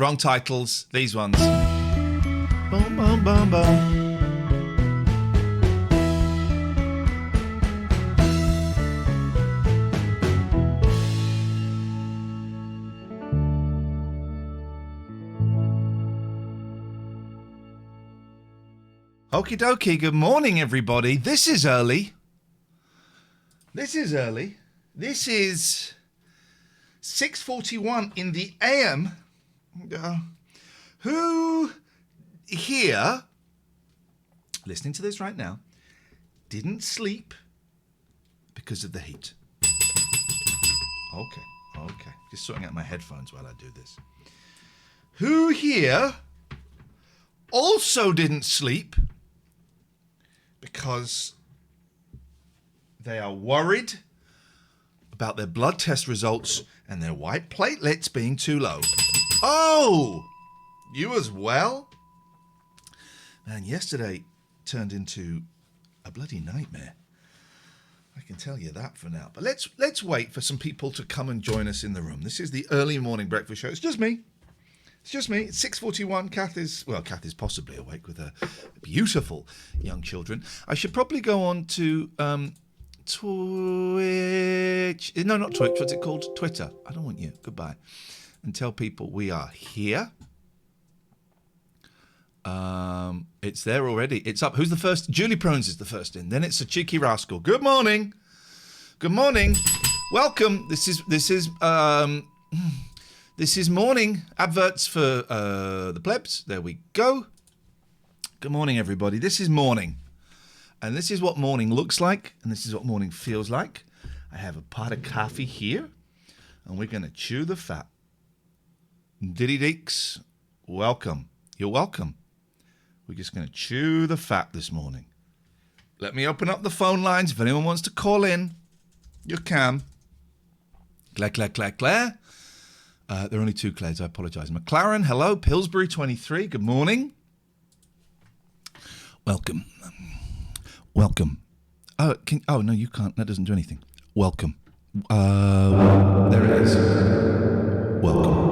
Wrong titles. These ones. Boom, boom, boom, boom. Okie dokie, good morning, everybody. This is early. This is 6:41 in the AM. Who here, listening to this right now, didn't sleep because of the heat? Okay. Just sorting out my headphones while I do this. Who here also didn't sleep because they are worried about their blood test results and their white platelets being too low? Oh, you as well? Man, yesterday turned into a bloody nightmare. I can tell you that for now. But let's wait for some people to come and join us in the room. This is the early morning breakfast show. It's just me. It's 6:41. Kath is possibly awake with her beautiful young children. I should probably go on to Twitch. No, not Twitch. What's it called? Twitter. I don't want you. Goodbye. And tell people we are here. It's there already. It's up. Who's the first? Julie Prunes is the first in. Then it's a cheeky rascal. Good morning. Good morning. Welcome. This is morning adverts for the plebs. There we go. Good morning, everybody. This is morning. And this is what morning looks like. And this is what morning feels like. I have a pot of coffee here. And we're going to chew the fat. Diddy Deeks, welcome. You're welcome. We're just going to chew the fat this morning. Let me open up the phone lines. If anyone wants to call in, you can. Claire. There are only two Claires, I apologise. McLaren, hello. Pillsbury 23, good morning. Welcome. Oh, no, you can't. That doesn't do anything. Welcome. There it is. Welcome.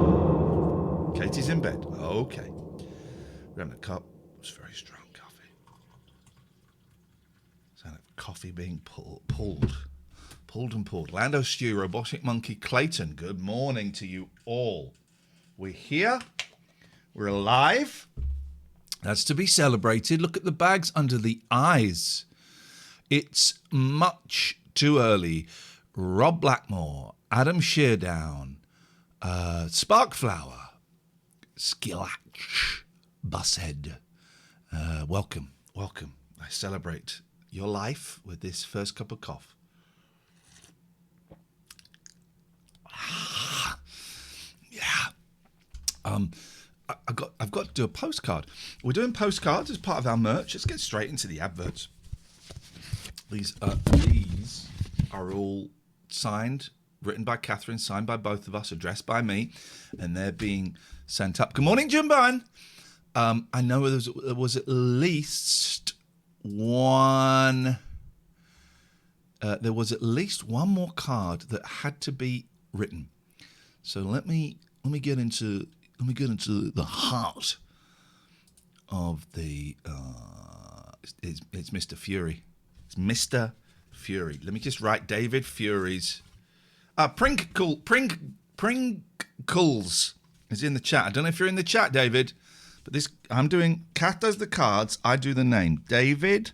Katie's in bed. Okay. We're having a cup. It's very strong coffee. Sound like coffee being pulled. Lando Stew, Robotic Monkey, Clayton, good morning to you all. We're here. We're alive. That's to be celebrated. Look at the bags under the eyes. It's much too early. Rob Blackmore, Adam Sheardown, Sparkflower, Skillatch, Bushead. Welcome. I celebrate your life with this first cup of coffee. Yeah. I've got to do a postcard. We're doing postcards as part of our merch. Let's get straight into the adverts. These are all signed, written by Catherine, signed by both of us, addressed by me, and they're being sent up. Good morning, Jim Byrne. I know there was at least one. There was at least one more card that had to be written. So let me get into the heart of the. It's Mr. Fury. It's Mr. Fury. Let me just write David Fury's. Pringles is in the chat. I don't know if you're in the chat, David, but Kath does the cards. I do the name. David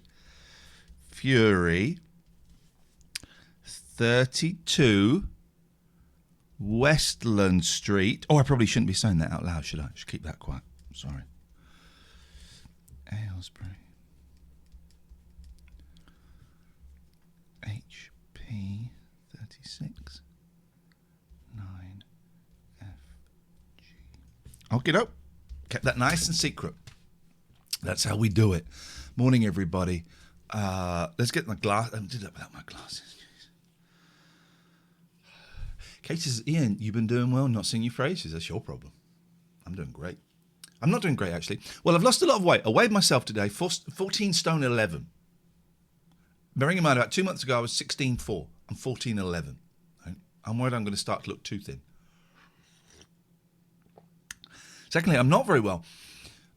Fury, 32 Westland Street. Oh, I probably shouldn't be saying that out loud, should I? I should keep that quiet. Sorry. Aylesbury. HP 36 9FG. Okay, doke. Kept that nice and secret. That's how we do it. Morning, everybody. Let's get my glass. I did that without my glasses. Kate says, Iain, you've been doing well, not singing your phrases. That's your problem. I'm doing great. I'm not doing great, actually. Well, I've lost a lot of weight. I weighed myself today, 14 stone 11. Bearing in mind, about 2 months ago, I was 16.4. I'm 14.11. I'm worried I'm going to start to look too thin. Secondly, I'm not very well.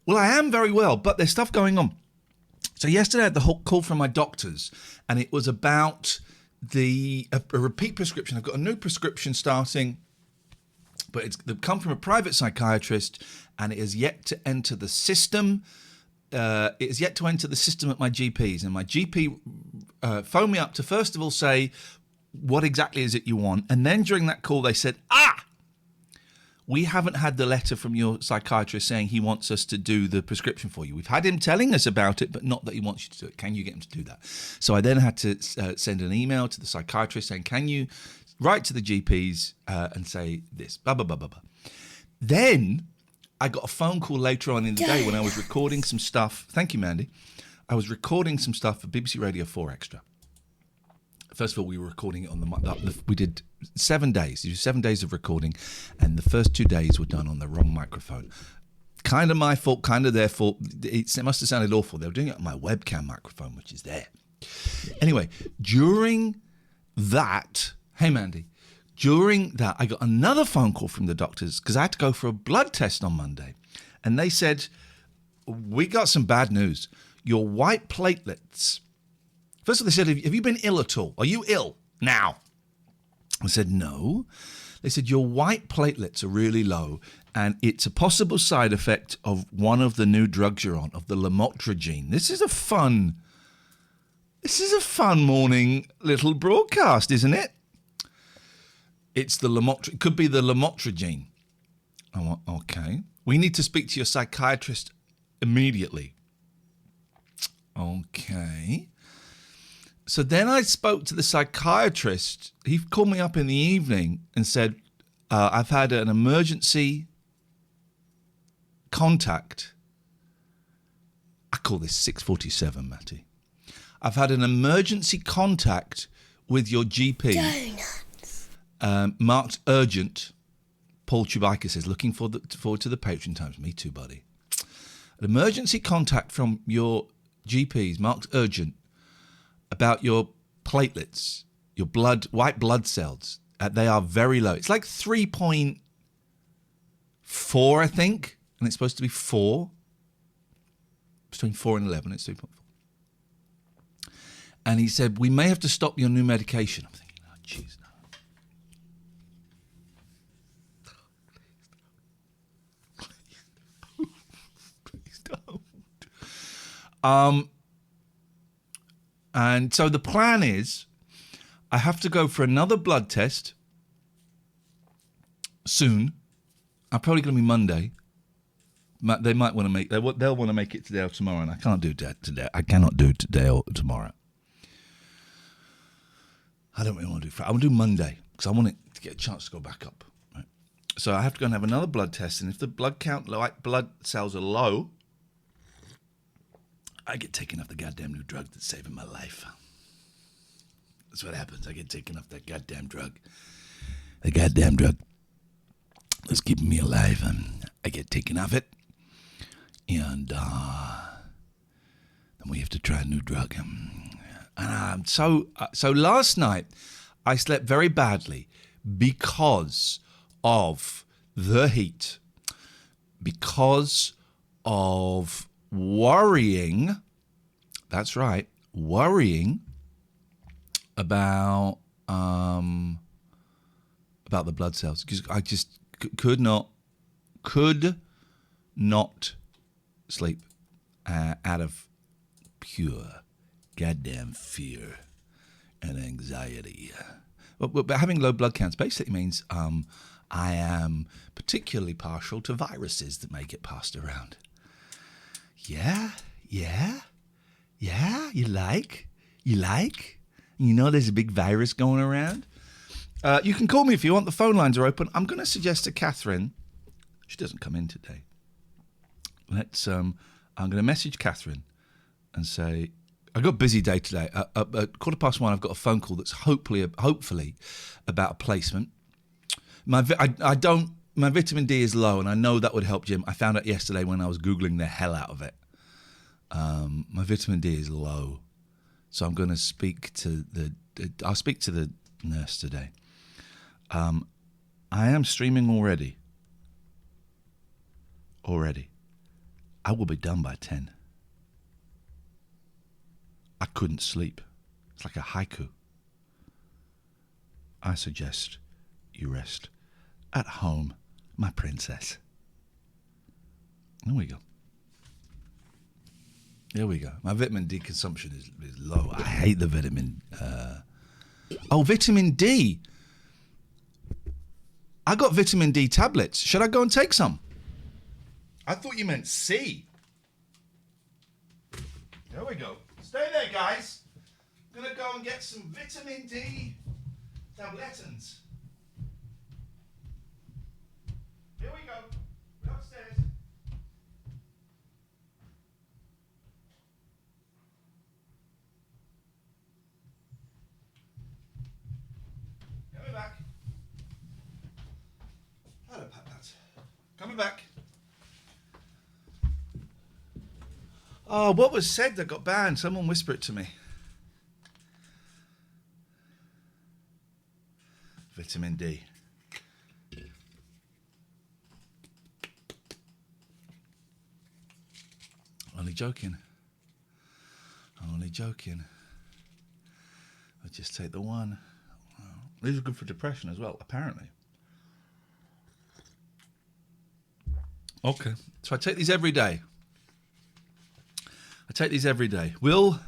Well, I am very well, but there's stuff going on. So yesterday I had the whole call from my doctors, and it was about a repeat prescription. I've got a new prescription starting, but they've come from a private psychiatrist, and it has yet to enter the system. It has yet to enter the system at my GP's, and my GP phoned me up to first of all say, what exactly is it you want? And then during that call, they said, we haven't had the letter from your psychiatrist saying he wants us to do the prescription for you. We've had him telling us about it, but not that he wants you to do it. Can you get him to do that? So I then had to send an email to the psychiatrist saying, can you write to the GPs and say this, blah, blah, blah, blah, blah. Then I got a phone call later on in the day when I was recording some stuff. Thank you, Mandy. I was recording some stuff for BBC Radio 4 Extra. First of all, we were recording it on we did 7 days. You do 7 days of recording, and the first 2 days were done on the wrong microphone. Kind of my fault, kind of their fault. It must have sounded awful. They were doing it on my webcam microphone, which is there. Anyway, during that, hey Mandy, during that, I got another phone call from the doctors because I had to go for a blood test on Monday, and they said, we got some bad news. Your white platelets. First of all, they said, have you been ill at all? Are you ill now? I said, no. They said, your white platelets are really low, and it's a possible side effect of one of the new drugs you're on, of the lamotrigine. This is a fun morning little broadcast, isn't it? It could be the lamotrigine. I went, okay. We need to speak to your psychiatrist immediately. Okay. So then I spoke to the psychiatrist. He called me up in the evening and said, I've had an emergency contact. I call this 647, Matty. I've had an emergency contact with your GP. Donuts. Marked urgent. Paul Chewbacca says, looking forward to the Patreon times. Me too, buddy. An emergency contact from your GPs, marked urgent, about your platelets, your white blood cells. They are very low. It's like 3.4, I think, and it's supposed to be 4. Between 4 and 11, it's 3.4. And he said, we may have to stop your new medication. I'm thinking, oh, jeez, no. Please don't. And so the plan is I have to go for another blood test soon. I'm probably going to be Monday. They might want to make, they'll want to make it today or tomorrow, and I can't do that today. I cannot do it today or tomorrow. I don't really want to do Friday. I want to do Monday because I want it to get a chance to go back up. Right? So I have to go and have another blood test, and if the blood cells are low, I get taken off the goddamn new drug that's saving my life. That's what happens. I get taken off that goddamn drug. The goddamn drug that's keeping me alive. I get taken off it. And then we have to try a new drug. So last night, I slept very badly because of the heat. Because of worrying, that's right, worrying about the blood cells, because I just could not sleep out of pure goddamn fear and anxiety. But having low blood counts basically means I am particularly partial to viruses that may get passed around. Yeah, you like? You know there's a big virus going around? You can call me if you want. The phone lines are open. I'm going to suggest to Catherine, she doesn't come in today. I'm going to message Catherine and say, I've got a busy day today. At 1:15, I've got a phone call that's hopefully about a placement. My vitamin D is low, and I know that would help Jim. I found out yesterday when I was Googling the hell out of it. My vitamin D is low, so I'm going to speak to I'll speak to the nurse today. I am streaming already. already. I will be done by 10. I couldn't sleep. It's like a haiku. I suggest you rest at home, my princess. There we go. There we go. My vitamin D consumption is low. I hate the vitamin. Vitamin D. I got vitamin D tablets. Should I go and take some? I thought you meant C. There we go. Stay there, guys. I'm going to go and get some vitamin D tabletons. Here we go. We're upstairs. Coming back. Hello, Pat. Coming back. Oh, what was said that got banned? Someone whisper it to me. Vitamin D. Only joking. Only joking. I'll just take the one. These are good for depression as well, apparently. Okay, so I take these every day. Will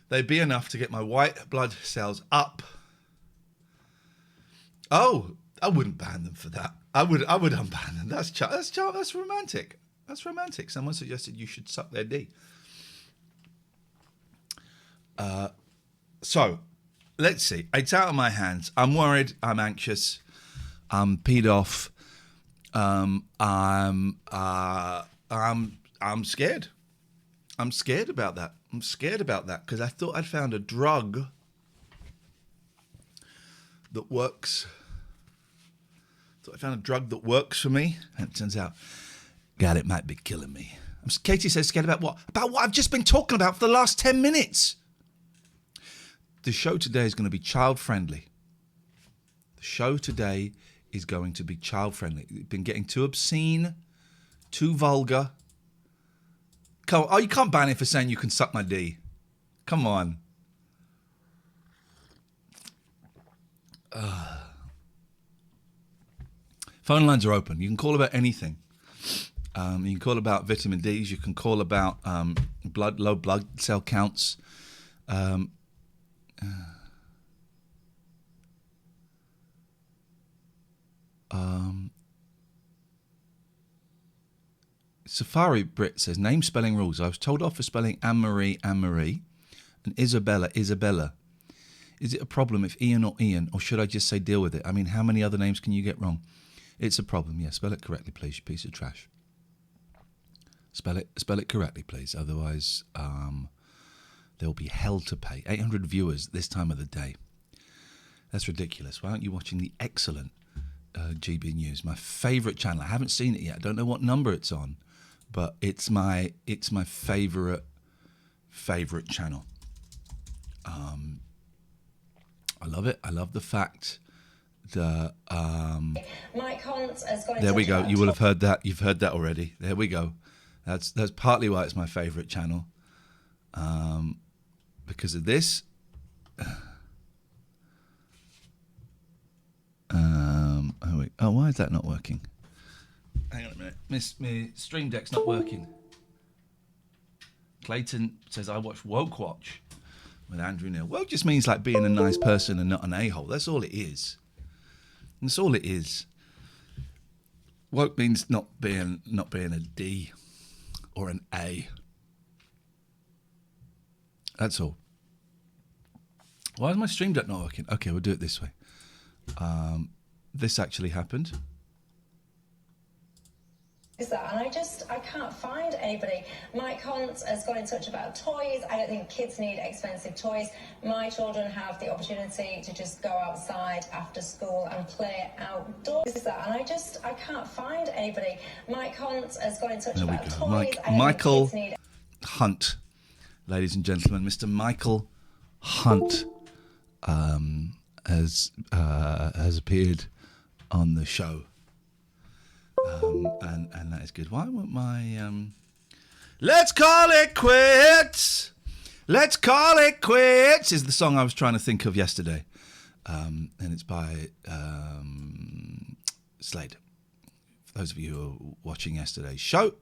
they be enough to get my white blood cells up? Oh, I wouldn't ban them for that. I would unban them. That's romantic. That's romantic. Someone suggested you should suck their D. So, let's see. It's out of my hands. I'm worried. I'm anxious. I'm peed off. I'm scared. I'm scared about that. Because I thought I'd found a drug that works. I found a drug that works for me, and it turns out, God, it might be killing me. Katie says, scared about what? About what I've just been talking about for the last 10 minutes. The show today is going to be child-friendly. It's been getting too obscene, too vulgar. Come on. Oh, you can't ban it for saying you can suck my D. Come on. Phone lines are open. You can call about anything. You can call about vitamin Ds. You can call about low blood cell counts. Safari Brit says, name spelling rules. I was told off for spelling Anne-Marie, and Isabella. Is it a problem if Iain or Ian, or should I just say deal with it? I mean, how many other names can you get wrong? It's a problem, yeah. Spell it correctly, please, you piece of trash. Spell it correctly, please. Otherwise, there'll be hell to pay. 800 viewers this time of the day. That's ridiculous. Why aren't you watching the excellent GB News? My favourite channel. I haven't seen it yet. I don't know what number it's on, but it's my favourite channel. I love it. I love the fact that Mike Hunt has got. There we go. You will have heard that. You've heard that already. There we go. That's partly why it's my favourite channel. Because of this. Why is that not working? Hang on a minute. My Stream Deck's not working. Clayton says I watch Woke Watch with Andrew Neil. Woke just means like being a nice person and not an a-hole. That's all it is. That's all it is. Woke means not being a D or an A. That's all. Why is my Stream Deck not working? Okay, we'll do it this way. This actually happened. Is that, and I can't find anybody. Mike Hunt has got in touch about toys. I don't think kids need expensive toys. My children have the opportunity to just go outside after school and play outdoors. Is that, and I can't find anybody. Mike Hunt has got in touch about toys. Michael Hunt, ladies and gentlemen, Mr. Michael Hunt has appeared on the show. And That is good. Why won't my... Let's call it quits. Let's call it quits is the song I was trying to think of yesterday. And it's by Slade. For those of you who were watching yesterday's show,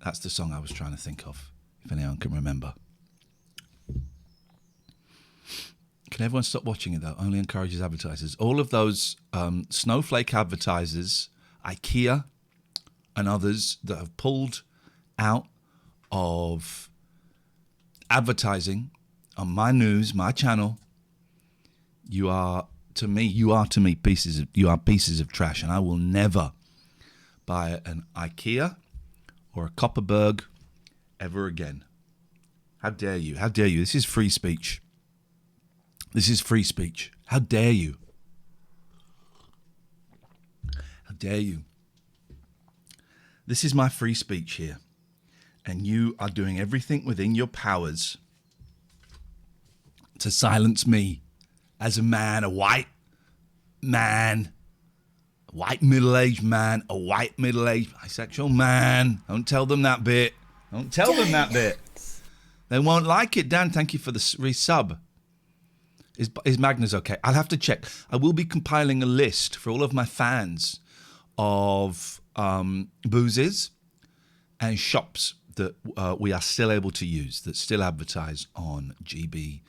that's the song I was trying to think of, if anyone can remember. Can everyone stop watching it, though? Only encourages advertisers. All of those snowflake advertisers, IKEA and others that have pulled out of advertising on my news, my channel, you are to me pieces of trash, and I will never buy an IKEA or a Copperberg ever again. How dare you? How dare you? This is free speech. This is free speech. How dare you? How dare you? This is my free speech here. And you are doing everything within your powers to silence me as a man, a white man, a white middle-aged man, a white middle-aged bisexual man. Don't tell them that bit. Don't tell them that bit. They won't like it. Dan, thank you for the resub. Is Magnus okay? I'll have to check. I will be compiling a list for all of my fans of boozes and shops that we are still able to use, that still advertise on GB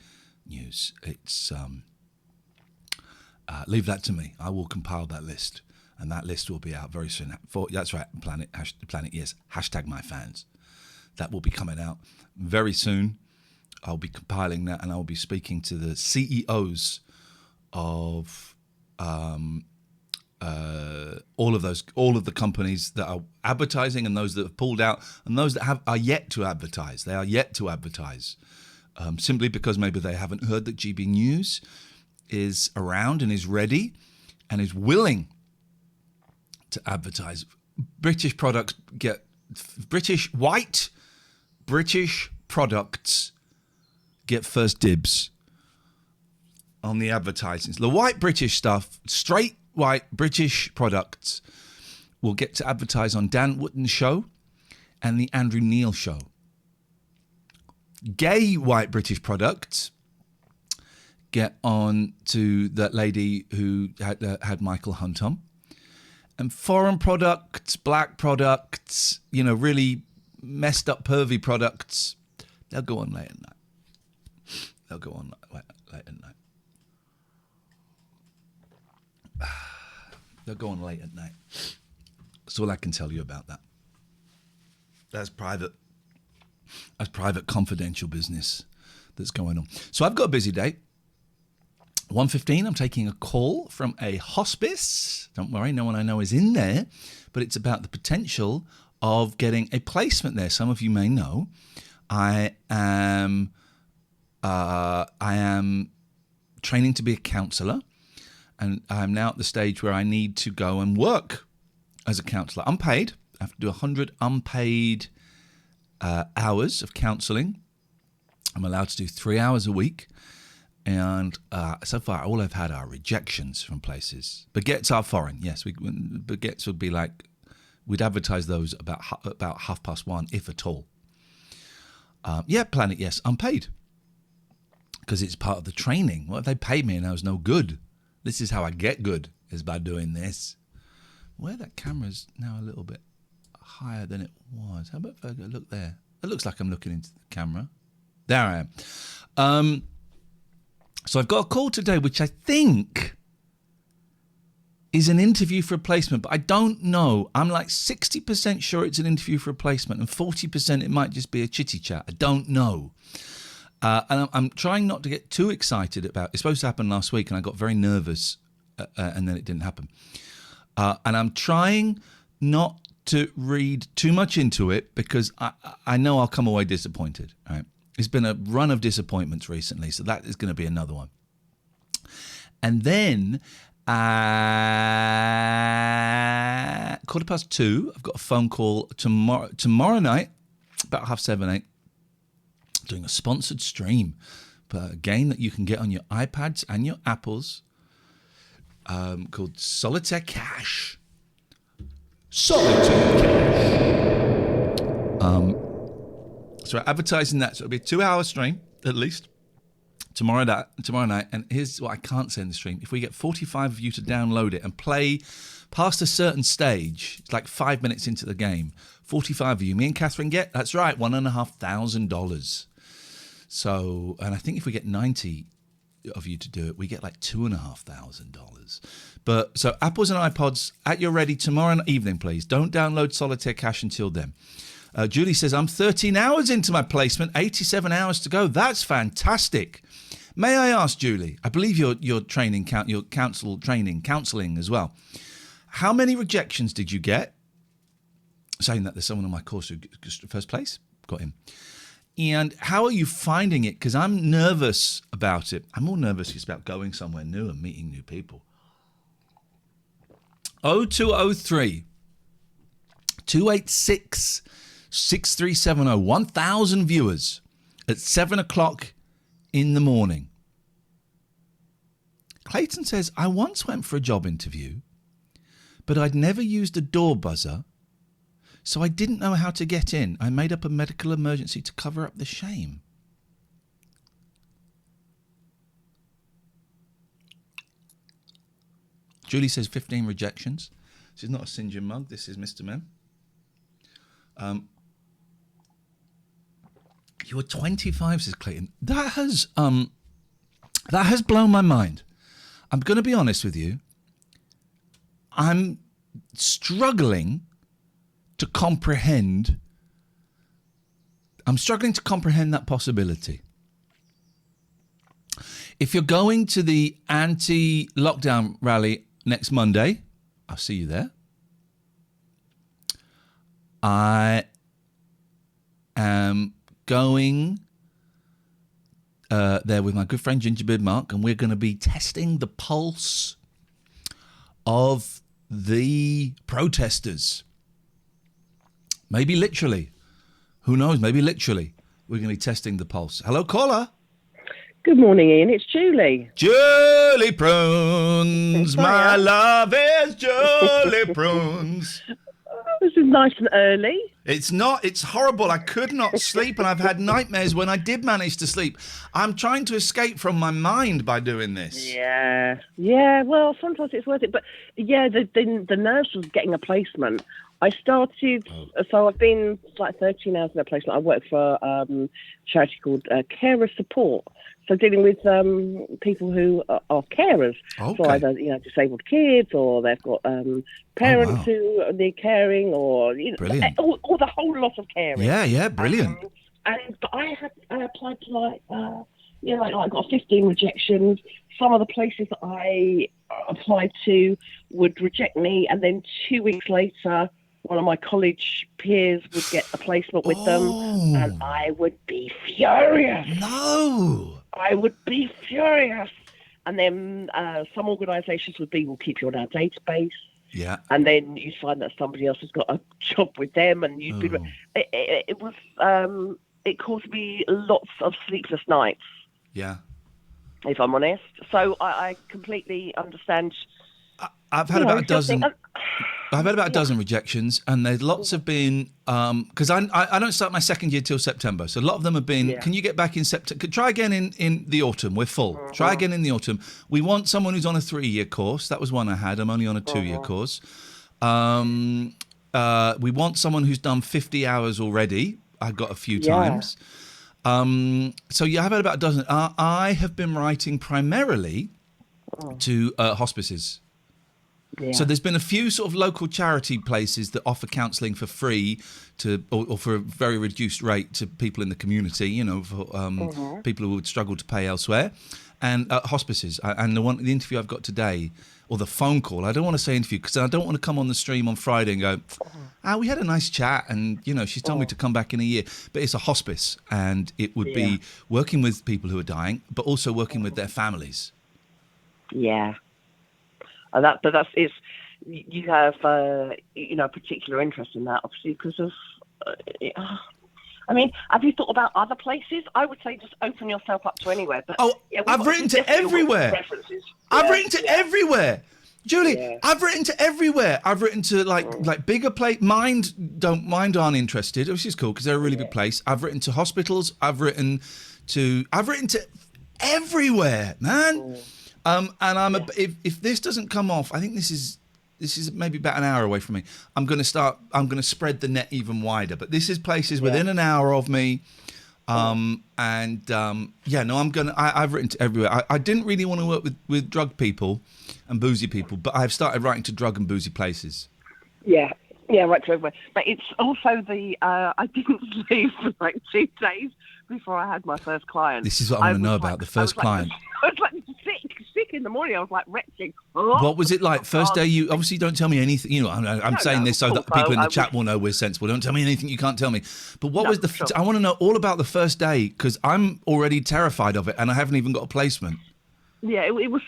News. It's leave that to me. I will compile that list, and that list will be out very soon. That's right, Planet, yes, hashtag my fans. That will be coming out very soon. I'll be compiling that, and I'll be speaking to the CEOs of all of the companies that are advertising, and those that have pulled out, and those that are yet to advertise. They are yet to advertise, simply because maybe they haven't heard that GB News is around and is ready and is willing to advertise. British products get white British products get first dibs on the advertising. The white British stuff, straight white British products, will get to advertise on Dan Wootton's show and the Andrew Neil show. Gay white British products get on to that lady who had Michael Hunt on. And foreign products, black products, really messed up pervy products, they'll go on late at night. They'll go on late at night. They'll go on late at night. That's all I can tell you about that. That's private. That's private, confidential business that's going on. So I've got a busy day. 1:15, I'm taking a call from a hospice. Don't worry, no one I know is in there. But it's about the potential of getting a placement there. Some of you may know I am training to be a counsellor, and I'm now at the stage where I need to go and work as a counsellor. Unpaid. I have to do 100 unpaid hours of counselling. I'm allowed to do 3 hours a week. And so far, all I've had are rejections from places. Baguettes are foreign, yes. Baguettes would be like, we'd advertise those about 1:30, if at all. Planet, yes, unpaid. Because it's part of the training. What if they paid me and I was no good? This is how I get good, is by doing this. Where that camera's now a little bit higher than it was. How about if I go look there? It looks like I'm looking into the camera. There I am. So I've got a call today, which I think is an interview for a placement, but I don't know. I'm like 60% sure it's an interview for a placement, and 40% it might just be a chitty chat. I don't know. And I'm trying not to get too excited about it. It's supposed to happen last week, and I got very nervous, and then it didn't happen. And I'm trying not to read too much into it, because I know I'll come away disappointed. Right? It's been a run of disappointments recently, so that is going to be another one. And then 2:15, I've got a phone call tomorrow night, about 7:30, 8, doing a sponsored stream, but a game that you can get on your iPads and your Apples, called Solitaire Cash. Solitaire Cash. So we're advertising that. So it'll be a 2-hour stream at least tomorrow night. And here's what I can't say in the stream: if we get 45 of you to download it and play past a certain stage, it's like 5 minutes into the game, 45 of you, me and Catherine get, that's right, $1,500. So, and I think if we get 90 of you to do it, we get like $2,500. But so apples and iPods at your ready tomorrow evening, please. Don't download Solitaire Cash until then. Julie says, I'm 13 hours into my placement, 87 hours to go. That's fantastic. May I ask, Julie, I believe you're training, your counselling as well. How many rejections did you get? Saying that there's someone on my course who first place, got him. And how are you finding it? Because I'm nervous about it. I'm more nervous just about going somewhere new and meeting new people. 0203 286 6370. 1,000 viewers at 7 o'clock in the morning. Clayton says, I once went for a job interview, but I'd never used a door buzzer, so I didn't know how to get in. I made up a medical emergency to cover up the shame. Julie says 15 rejections. This is not a St. John mug. This is Mr. Mem. You were 25, says Clayton. That has blown my mind. I'm going to be honest with you. I'm struggling to comprehend. I'm struggling to comprehend that possibility. If you're going to the anti-lockdown rally next Monday, I'll see you there. I am going there with my good friend Gingerbeard Mark, and we're going to be testing the pulse of the protesters. Maybe literally. Who knows? Maybe literally. We're going to be testing the pulse. Hello, caller. Good morning, Ian. It's Julie. Julie Prunes. My love is Julie Prunes. This is nice and early. It's not. It's horrible. I could not sleep, and I've had nightmares when I did manage to sleep. I'm trying to escape from my mind by doing this. Yeah. Well, sometimes it's worth it. But yeah, the nurse was getting a placement. I started, so I've been like 13 hours in a placement. I work for a charity called Carer Support. So dealing with people who are carers, Okay. so either disabled kids, or they've got parents who need caring, or Brilliant. Or the whole lot of caring. Yeah, brilliant. But I applied to I got 15 rejections. Some of the places that I applied to would reject me, and then 2 weeks later, one of my college peers would get a placement with them, and I would be furious. No. I would be furious. And then some organisations would be, we'll keep you on our database. Yeah. And then you find that somebody else has got a job with them, and you'd be. It caused me lots of sleepless nights. Yeah. If I'm honest. So I completely understand. I've had about a dozen. I've had about a dozen rejections, and there's lots have been because I don't start my second year till September, so a lot of them have been. Yeah. Can you get back in September? Try again in the autumn. We're full. Try again in the autumn. We want someone who's on a 3-year course. That was one I had. I'm only on a 2-year course. We want someone who's done 50 hours already. I got a few times. So yeah, I've had about a dozen. I have been writing primarily to hospices. Yeah. So there's been a few sort of local charity places that offer counselling for free or for a very reduced rate to people in the community, for people who would struggle to pay elsewhere, and hospices. And the interview I've got today, or the phone call, I don't want to say interview because I don't want to come on the stream on Friday and go, we had a nice chat, and she's told me to come back in a year. But it's a hospice, and it would be working with people who are dying, but also working with their families. Yeah. And you have particular interest in that, obviously, because of. Have you thought about other places? I would say just open yourself up to anywhere. But I've written to everywhere. I've written to everywhere. Julie, Yeah. I've written to everywhere. I've written to like bigger place. Mind aren't interested, which is cool because they're a really big place. I've written to hospitals. I've written to everywhere, man. And if this doesn't come off, I think this is maybe about an hour away from me. I'm going to spread the net even wider. But this is places within an hour of me. I've written to everywhere. I didn't really want to work with drug people and boozy people, but I've started writing to drug and boozy places. Yeah, right to everywhere. But it's also I didn't sleep for like 2 days before I had my first client. This is what I want to know about the first client. I was like sick in the morning. I was like retching. What was it like? First day, you obviously don't tell me anything. You know, I'm saying this so that people in the chat will know we're sensible. Don't tell me anything you can't tell me. But what was I want to know all about the first day because I'm already terrified of it and I haven't even got a placement. Yeah, it was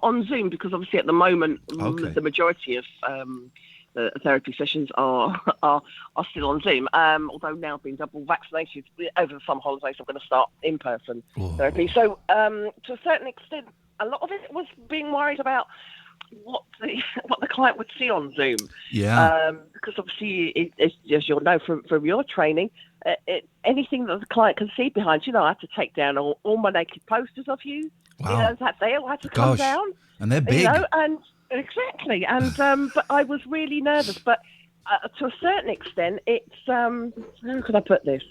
on Zoom because obviously at the moment the majority of the therapy sessions are still on Zoom. Although now being double vaccinated over the summer holidays, I'm going to start in-person therapy. So to a certain extent, a lot of it was being worried about what the client would see on Zoom. Yeah. Because obviously, as you'll know from your training, anything that the client can see behind you, I have to take down all my naked posters of you. Wow. They all had to come down. And they're big. And exactly. And but I was really nervous. But to a certain extent, it's how could I put this?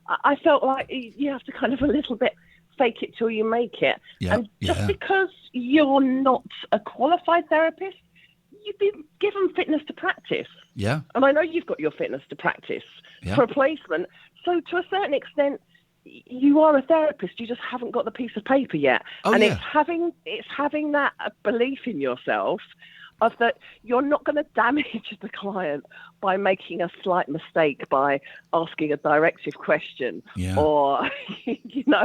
I felt like you have to kind of a little bit fake it till you make it. Yeah. And just because you're not a qualified therapist, you've been given fitness to practice. Yeah. And I know you've got your fitness to practice for a placement. So to a certain extent, you are a therapist. You just haven't got the piece of paper yet. It's having that belief in yourself of that you're not going to damage the client by making a slight mistake by asking a directive question or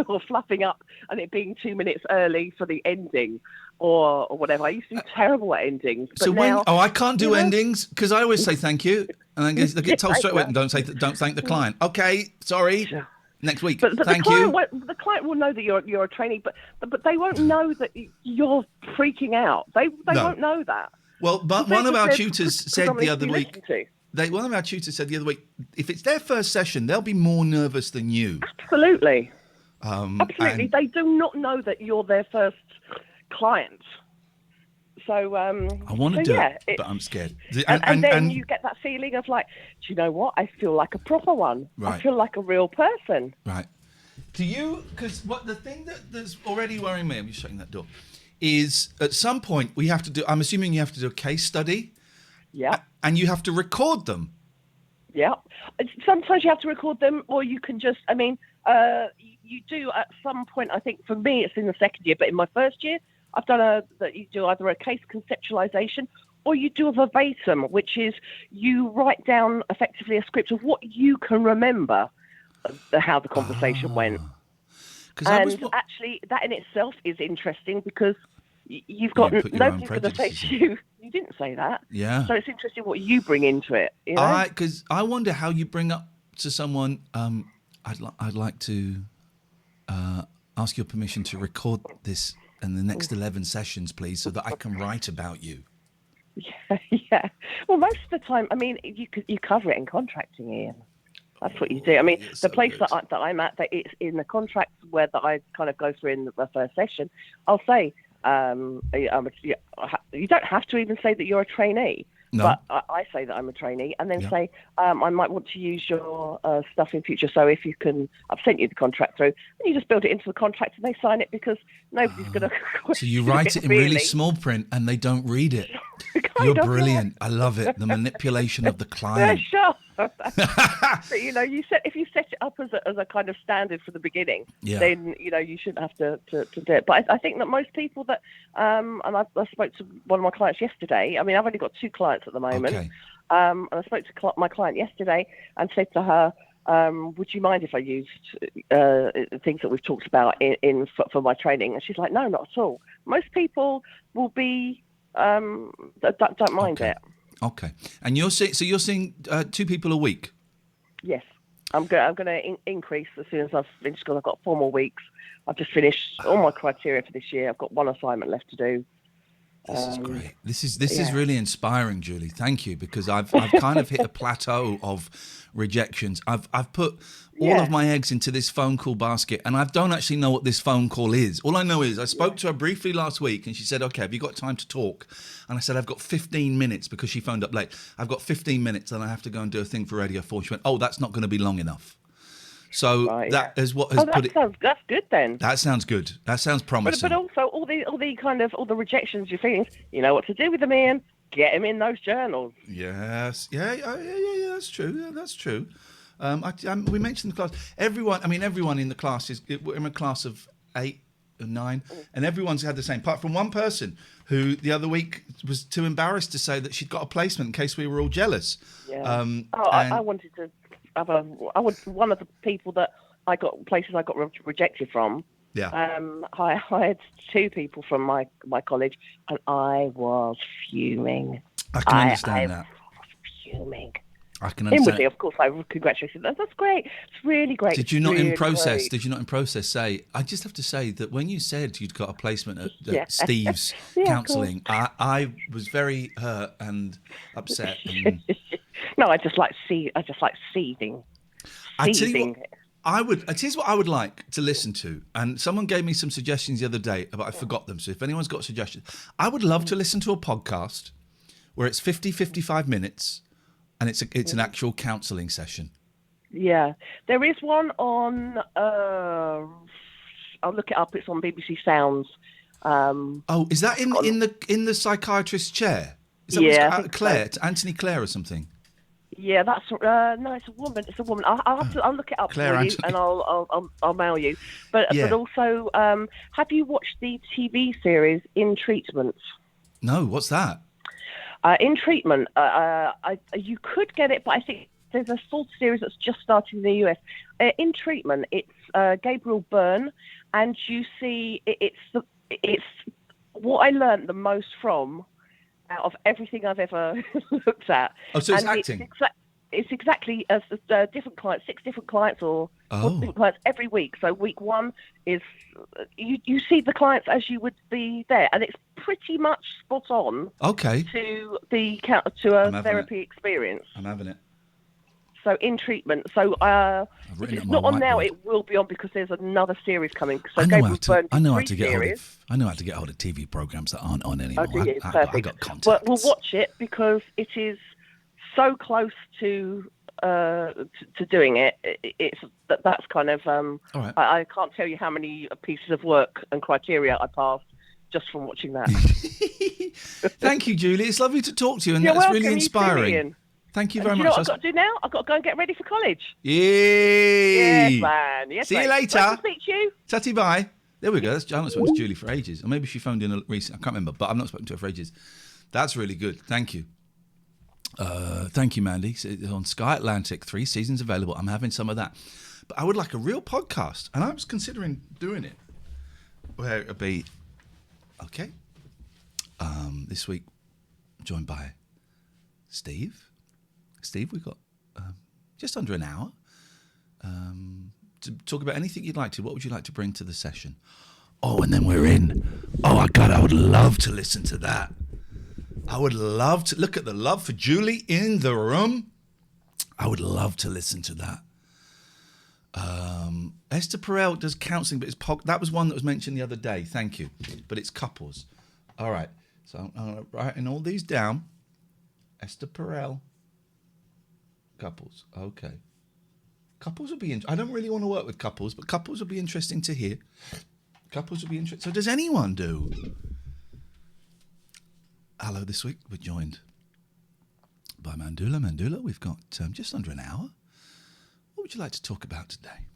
or fluffing up and it being 2 minutes early for the ending or whatever. I used to be terrible at endings. But so I can't do endings because I always say thank you and then they get told straight away don't thank the client. Okay, sorry. Sure. Next week. But thank you. The client will know that you're a trainee, but they won't know that you're freaking out. They won't know that. Well, but one of our tutors said the other week. One of our tutors said the other week, if it's their first session, they'll be more nervous than you. Absolutely. Absolutely. They do not know that you're their first client. So I want to do it, but I'm scared. And then you get that feeling of like, do you know what? I feel like a proper one. Right. I feel like a real person. Right. Do you? Because the thing that's already worrying me, I'm just shutting that door, is at some point we have to do. I'm assuming you have to do a case study. Yeah. And you have to record them. Yeah. Sometimes you have to record them, or you can just. I mean, you do at some point. I think for me, it's in the second year, but in my first year. I've done that you do either a case conceptualization or you do a verbatim, which is you write down effectively a script of what you can remember how the conversation went. Actually, that in itself is interesting because you've got nobody going to say to you, you didn't say that. Yeah. So it's interesting what you bring into it. You know? Because I wonder how you bring up to someone, I'd like to ask your permission to record this in the next 11 sessions, please, so that I can write about you. Yeah. Well, most of the time, I mean, you cover it in contracting, Ian. That's what you do. I mean, the place that I'm at, that it's in the contract where that I kind of go through in the first session, I'll say, you don't have to even say that you're a trainee. No. But I say that I'm a trainee and then say, I might want to use your stuff in future. So if you can, I've sent you the contract through and you just build it into the contract and they sign it because nobody's going to. So you write it in really small print and they don't read it. You're brilliant. I love it. The manipulation of the client. Yeah, sure. But, if you set it up as a kind of standard for the beginning, then, you shouldn't have to do it. But I think that most people that, and I spoke to one of my clients yesterday. I mean, I've only got 2 clients at the moment. Okay. And I spoke to my client yesterday and said to her, would you mind if I used things that we've talked about for my training? And she's like, no, not at all. Most people will be, don't mind it. Okay. And you're seeing 2 people a week? Yes. I'm going to increase as soon as I've finished because I've got 4 more weeks. I've just finished all my criteria for this year. I've got 1 assignment left to do. This is great. This is really inspiring, Julie. Thank you, because I've kind of hit a plateau of rejections. I've put all of my eggs into this phone call basket, and I don't actually know what this phone call is. All I know is I spoke to her briefly last week, and she said, "Okay, have you got time to talk?" And I said, "I've got 15 minutes," because she phoned up late. "I've got 15 minutes, and I have to go and do a thing for Radio 4." She went, "Oh, that's not going to be long enough." So that is what has put it. That's good then. That sounds good. That sounds promising. But also all the rejections you're feeling. You know what to do with them, Ian. Get them in those journals. Yes. Yeah. That's true. Yeah, that's true. We mentioned the class. Everyone in the class we're in a class of 8 or 9, and everyone's had the same. Apart from one person who the other week was too embarrassed to say that she'd got a placement in case we were all jealous. Yeah. I wanted to. I was one of the people that I got rejected from. Yeah. I had 2 people from my college, and I was fuming. I can understand that. Fuming. I can understand. Inwardly, of course, I congratulated them. That's great. It's really great. Did you not in process say? I just have to say that when you said you'd got a placement at Steve's counselling, I was very hurt and upset. And... No, I just like seething. I tell you what, here's what I would like to listen to. And someone gave me some suggestions the other day, but I forgot them. So if anyone's got suggestions, I would love to listen to a podcast where it's 55 minutes and it's an actual counselling session. Yeah. There is one on, I'll look it up. It's on BBC Sounds. Is that in the psychiatrist's chair? Is that Claire, Anthony Clare or something? Yeah, that's no. It's a woman. I'll look it up Claire for you, Anthony. and I'll mail you. But also, have you watched the TV series In Treatment? No, what's that? In Treatment, you could get it, but I think there's a full series that's just starting in the US. In Treatment, it's Gabriel Byrne, and you see it's what I learned the most from. Out of everything I've ever looked at. Oh, so it's acting? It's exactly as different clients, 6 different clients or different clients every week. So week 1 is, you see the clients as you would be there. And it's pretty much spot on to a therapy experience. I'm having it. So In Treatment. So if it's not on now, it will be on because there's another series coming. So I know how to get hold of TV programs that aren't on anymore. I got contacts. Well, we'll watch it because it is so close to doing it. That's kind of. All right. I can't tell you how many pieces of work and criteria I passed just from watching that. Thank you, Julie. It's lovely to talk to you, and that's really inspiring. Thank you very much. You know what I've got to do now? I've got to go and get ready for college. Yay! Yes, man. Yes, See you later. Nice to speak to you. Tatty bye. There we go. I've not spoken to Julie for ages. Or maybe she phoned in recently. I can't remember, but I've not spoken to her for ages. That's really good. Thank you. Thank you, Mandy. It's on Sky Atlantic, 3 seasons available. I'm having some of that. But I would like a real podcast, and I was considering doing it. Where it would be, okay, this week, joined by Steve. Steve, we've got just under an hour to talk about anything you'd like to. What would you like to bring to the session? Oh, and then we're in. Oh, my God, I would love to listen to that. I would love to look at the love for Julie in the room. I would love to listen to that. Esther Perel does counselling, but that was one that was mentioned the other day. Thank you. But it's couples. All right. So I'm writing all these down. Esther Perel. Couples. Okay. Couples will be I don't really want to work with couples, but couples will be interesting to hear. Couples will be interesting. So does anyone do? Hello, this week we're joined by Mandula. Mandula, we've got just under an hour. What would you like to talk about today?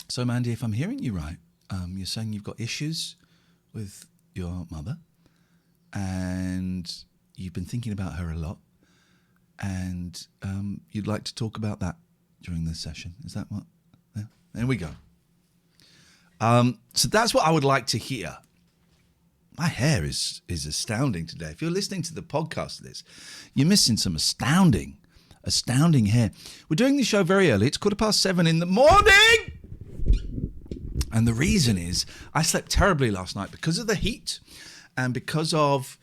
So, Mandy, if I'm hearing you right, you're saying you've got issues with your mother and you've been thinking about her a lot. And you'd like to talk about that during this session. Is that what? Yeah. There we go. So that's what I would like to hear. My hair is astounding today. If you're listening to the podcast of this, you're missing some astounding hair. We're doing the show very early. It's 7:15 in the morning. And the reason is I slept terribly last night because of the heat. and because of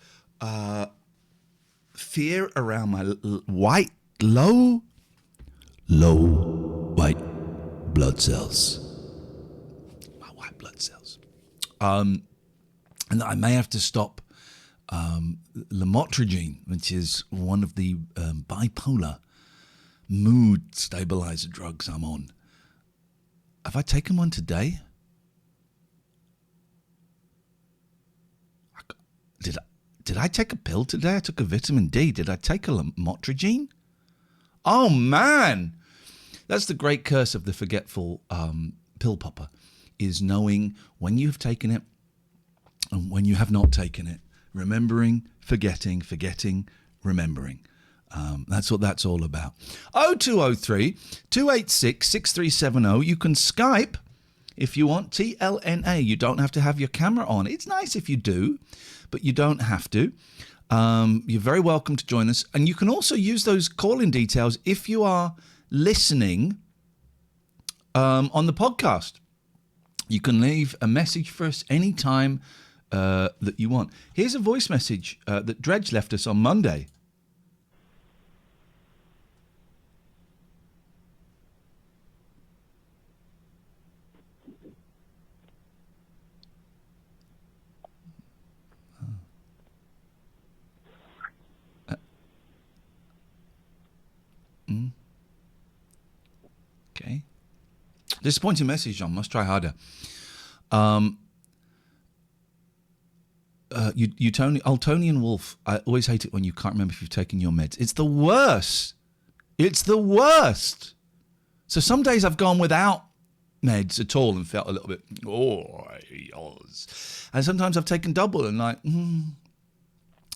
fear around my low white blood cells. My white blood cells. And that I may have to stop lamotrigine, which is one of the bipolar mood stabilizer drugs I'm on. Have I taken one today? Did I take a pill today? I took a vitamin D. Did I take a lamotrigine? Oh, man. That's the great curse of the forgetful pill popper, is knowing when you've taken it and when you have not taken it. Remembering, forgetting, remembering. That's what that's all about. 0203 286 6370. You can Skype if you want, TLNA. You don't have to have your camera on. It's nice if you do, but you don't have to. You're very welcome to join us. And you can also use those call-in details if you are listening on the podcast. You can leave a message for us anytime that you want. Here's a voice message that Dredge left us on Monday. Okay. Disappointing message, John. Must try harder. Altonian Wolf. I always hate it when you can't remember if you've taken your meds. It's the worst. It's the worst. So some days I've gone without meds at all and felt a little bit, and sometimes I've taken double and like,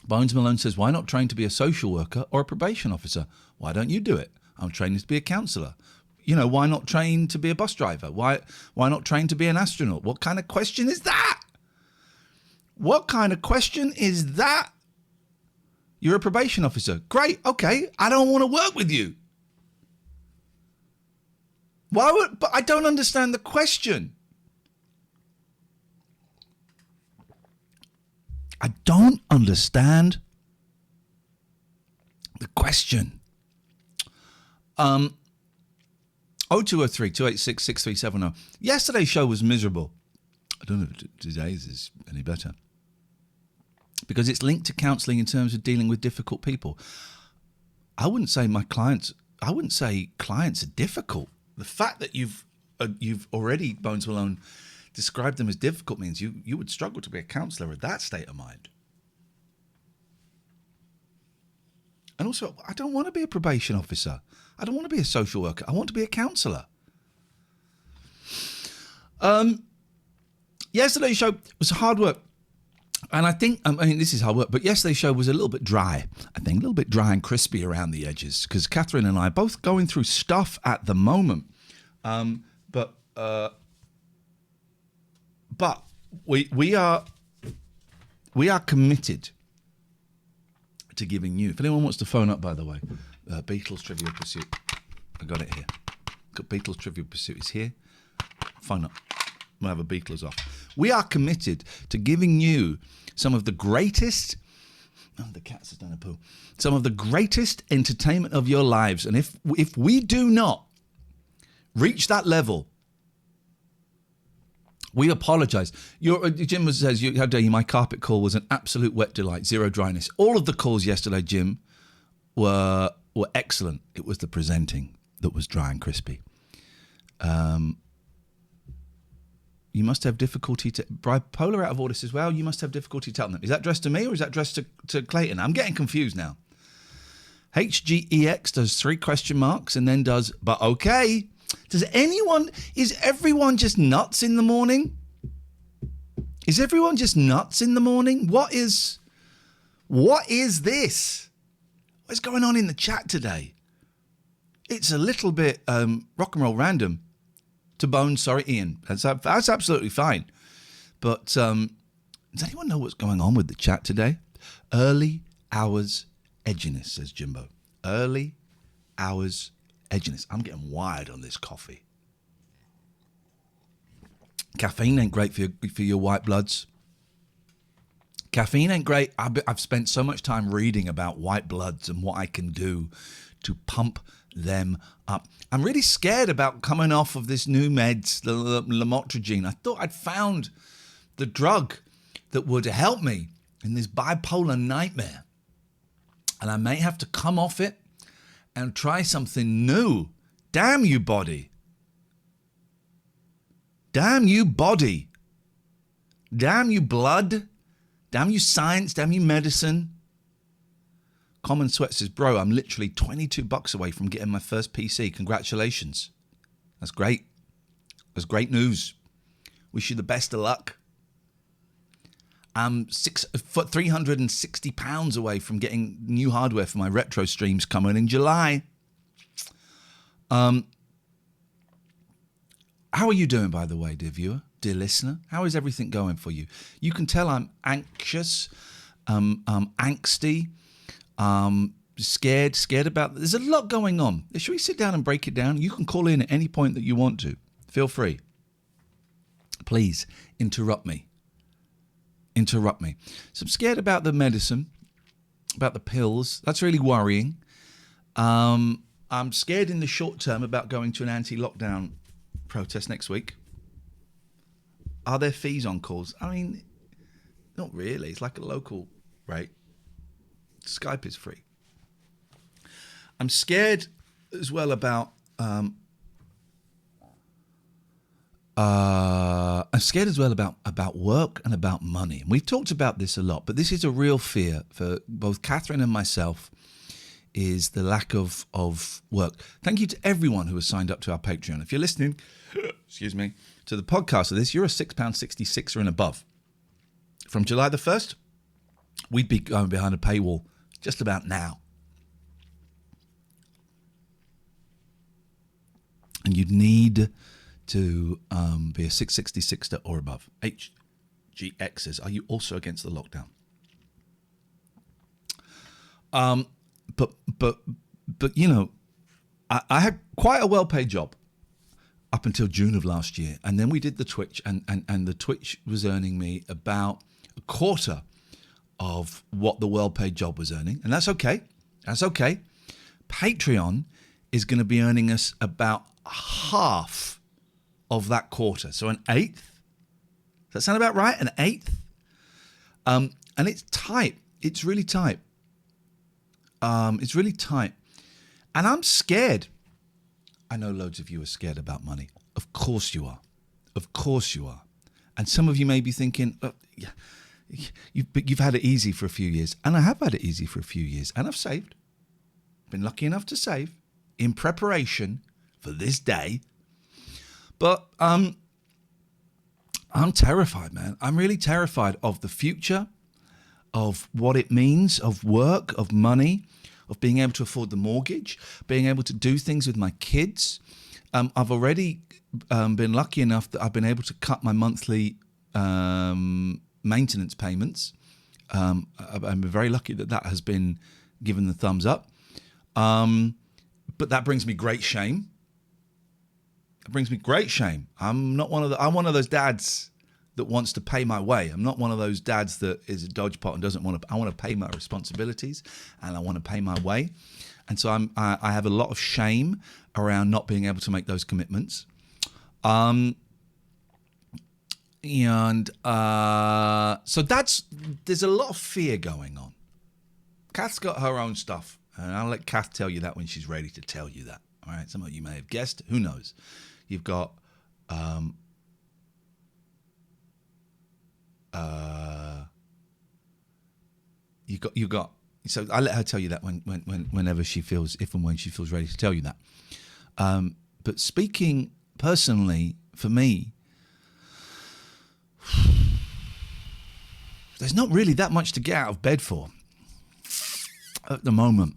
Bones Malone says, why not train to be a social worker or a probation officer? Why don't you do it? I'm training to be a counsellor. You know, why not train to be a bus driver? Why not train to be an astronaut? What kind of question is that? What kind of question is that? You're a probation officer. Great, okay, I don't want to work with you. But I don't understand the question. I don't understand the question. 0203 286 6370. Yesterday's show was miserable. I don't know if today's is any better. Because it's linked to counselling in terms of dealing with difficult people. I wouldn't say clients are difficult. The fact that you've already, Bones Malone, described them as difficult means you would struggle to be a counsellor at that state of mind. And also, I don't want to be a probation officer. I don't want to be a social worker. I want to be a counsellor. Yesterday's show was hard work. And I think, this is hard work, but yesterday's show was a little bit dry. I think a little bit dry and crispy around the edges because Catherine and I are both going through stuff at the moment. But we are committed to giving you. If anyone wants to phone up, by the way, Beatles Trivial Pursuit. I got it here. Got Beatles Trivial Pursuit. It's here. Phone up. We'll have a Beatles off. We are committed to giving you some of the greatest. Oh, the cats have done a poo. Some of the greatest entertainment of your lives, and if we do not reach that level, we apologise. Jim says, how dare you, my carpet call was an absolute wet delight, zero dryness. All of the calls yesterday, Jim, were excellent. It was the presenting that was dry and crispy. You must have difficulty to... Bipolar out of order says, well, you must have difficulty telling them. Is that addressed to me or is that addressed to Clayton? I'm getting confused now. HGEX does 3 question marks and then does, but okay. Is everyone just nuts in the morning? Is everyone just nuts in the morning? What is this? What's going on in the chat today? It's a little bit rock and roll random. To Bones, sorry, Iain. That's absolutely fine. But does anyone know what's going on with the chat today? Early hours edginess, says Jimbo. Early hours edginess. I'm getting wired on this coffee. Caffeine ain't great for your white bloods. Caffeine ain't great. I've spent so much time reading about white bloods and what I can do to pump them up. I'm really scared about coming off of this new meds, the lamotrigine. I thought I'd found the drug that would help me in this bipolar nightmare. And I may have to come off it and try something new. Damn you, body. Damn you, body. Damn you, blood. Damn you, science. Damn you, medicine. Common Sweat says, bro, I'm literally $22 away from getting my first PC. Congratulations. That's great. That's great news. Wish you the best of luck. I'm 360 pounds away from getting new hardware for my retro streams coming in July. How are you doing, by the way, dear viewer, dear listener? How is everything going for you? You can tell I'm anxious, angsty, scared about. There's a lot going on. Should we sit down and break it down? You can call in at any point that you want to. Feel free. Please interrupt me. So I'm scared about the medicine, about the pills. That's really worrying. I'm scared in the short term about going to an anti-lockdown protest next week. Are there fees on calls? I mean, not really. It's like a local rate. Skype is free. I'm scared as well about about work and about money. And we've talked about this a lot, but this is a real fear for both Catherine and myself, is the lack of work. Thank you to everyone who has signed up to our Patreon. If you're listening, excuse me, to the podcast of this, you're a £6.66 and above. From July the 1st, we'd be going behind a paywall just about now. And you'd need to be a 666 or above. HGX says, are you also against the lockdown? But you know, I had quite a well-paid job up until June of last year. And then we did the Twitch, and the Twitch was earning me about a quarter of what the well-paid job was earning. And that's okay. That's okay. Patreon is going to be earning us about half of that quarter. So an eighth. Does that sound about right? An eighth? And it's tight. It's really tight. It's really tight. And I'm scared. I know loads of you are scared about money. Of course you are. Of course you are. And some of you may be thinking, oh, yeah, you've had it easy for a few years. And I have had it easy for a few years. And I've saved. Been lucky enough to save in preparation for this day. But I'm terrified, man. I'm really terrified of the future, of what it means, of work, of money, of being able to afford the mortgage, being able to do things with my kids. I've already been lucky enough that I've been able to cut my monthly maintenance payments. I'm very lucky that has been given the thumbs up. But that brings me great shame. It brings me great shame. I'm one of those dads that wants to pay my way. I'm not one of those dads that is a dodgepot and doesn't want to. I want to pay my responsibilities and I want to pay my way. And so I have a lot of shame around not being able to make those commitments. So there's a lot of fear going on. Kath's got her own stuff, and I'll let Kath tell you that when she's ready to tell you that. All right, some of you may have guessed. Who knows? You've got you got. So I let her tell you that whenever she feels, if and when she feels ready to tell you that. But speaking personally, for me, there's not really that much to get out of bed for at the moment.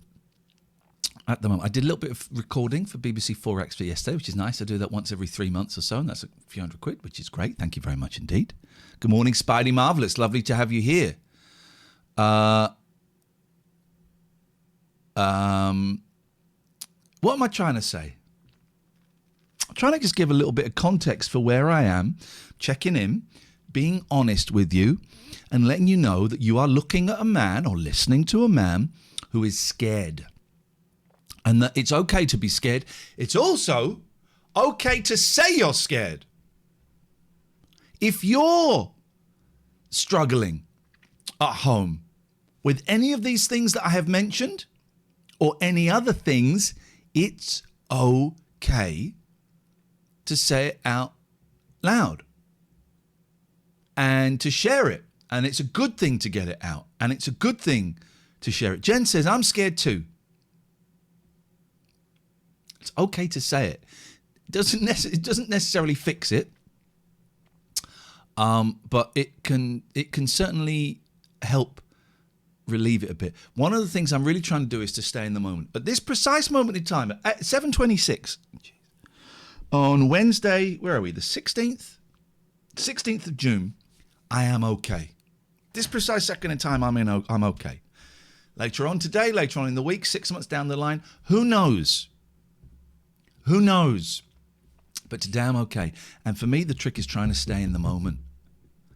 I did a little bit of recording for BBC 4 Extra yesterday, which is nice. I do that once every 3 months or so, and that's a few £100, which is great. Thank you very much indeed. Good morning, Spidey Marvellous. Lovely to have you here. What am I trying to say? I'm trying to just give a little bit of context for where I am, checking in, being honest with you and letting you know that you are looking at a man or listening to a man who is scared. And that it's okay to be scared. It's also okay to say you're scared. If you're struggling at home with any of these things that I have mentioned or any other things, it's okay to say it out loud and to share it. And it's a good thing to get it out. And it's a good thing to share it. Jen says, I'm scared too. It's okay to say it. It doesn't necessarily fix it. But it can certainly help relieve it a bit. One of the things I'm really trying to do is to stay in the moment. At this precise moment in time, at 7:26, on Wednesday, where are we? The 16th? 16th of June, I am okay. This precise second in time, I'm okay. Later on today, later on in the week, 6 months down the line, who knows? Who knows? But today I'm okay. And for me, the trick is trying to stay in the moment.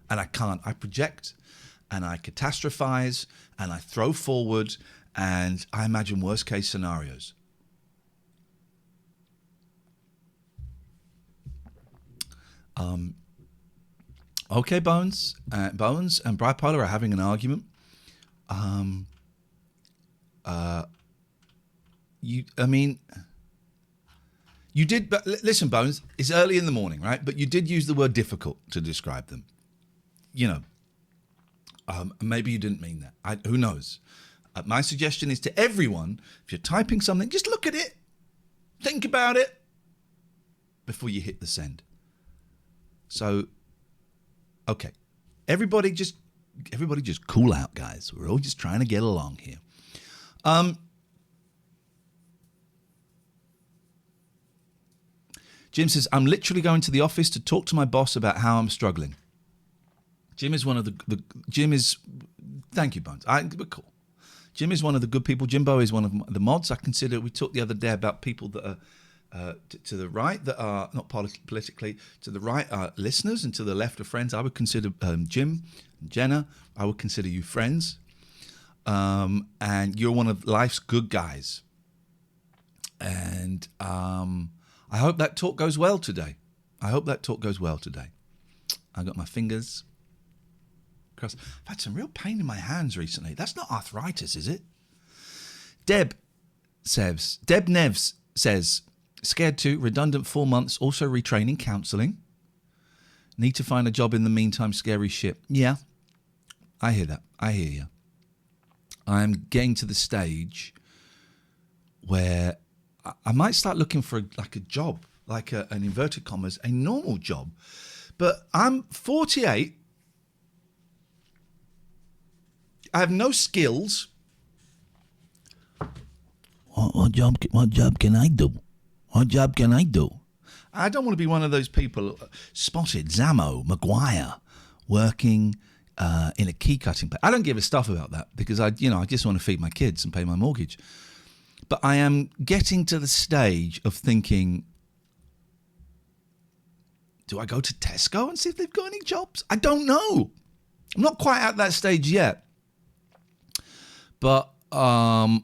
And I can't. I project and I catastrophize and I throw forward and I imagine worst case scenarios. Okay, Bones and Bipolar are having an argument. You did, but listen, Bones, it's early in the morning, right? But you did use the word difficult to describe them. You know, maybe you didn't mean that. Who knows? My suggestion is to everyone, if you're typing something, just look at it, think about it before you hit the send. So, okay, everybody just cool out, guys. We're all just trying to get along here. Jim says, I'm literally going to the office to talk to my boss about how I'm struggling. Jim is one of thank you, Bones. We're cool. Jim is one of the good people. Jimbo is one of the mods. We talked the other day about people that are to the right, that are not politically, to the right are listeners, and to the left are friends. I would consider Jim and Jenna, I would consider you friends. And you're one of life's good guys. And I hope that talk goes well today. I got my fingers crossed. I've had some real pain in my hands recently. That's not arthritis, is it? Deb Nevs says, scared too, redundant 4 months, also retraining, counselling. Need to find a job in the meantime, scary shit. Yeah, I hear that. I hear you. I'm getting to the stage where I might start looking for a job, like an inverted commas, a normal job. But I'm 48. I have no skills. What job can I do? I don't want to be one of those people, Spotted, Zammo, Maguire, working in a key cutting place. I don't give a stuff about that because I just want to feed my kids and pay my mortgage. But I am getting to the stage of thinking, do I go to Tesco and see if they've got any jobs? I don't know. I'm not quite at that stage yet. But, I'm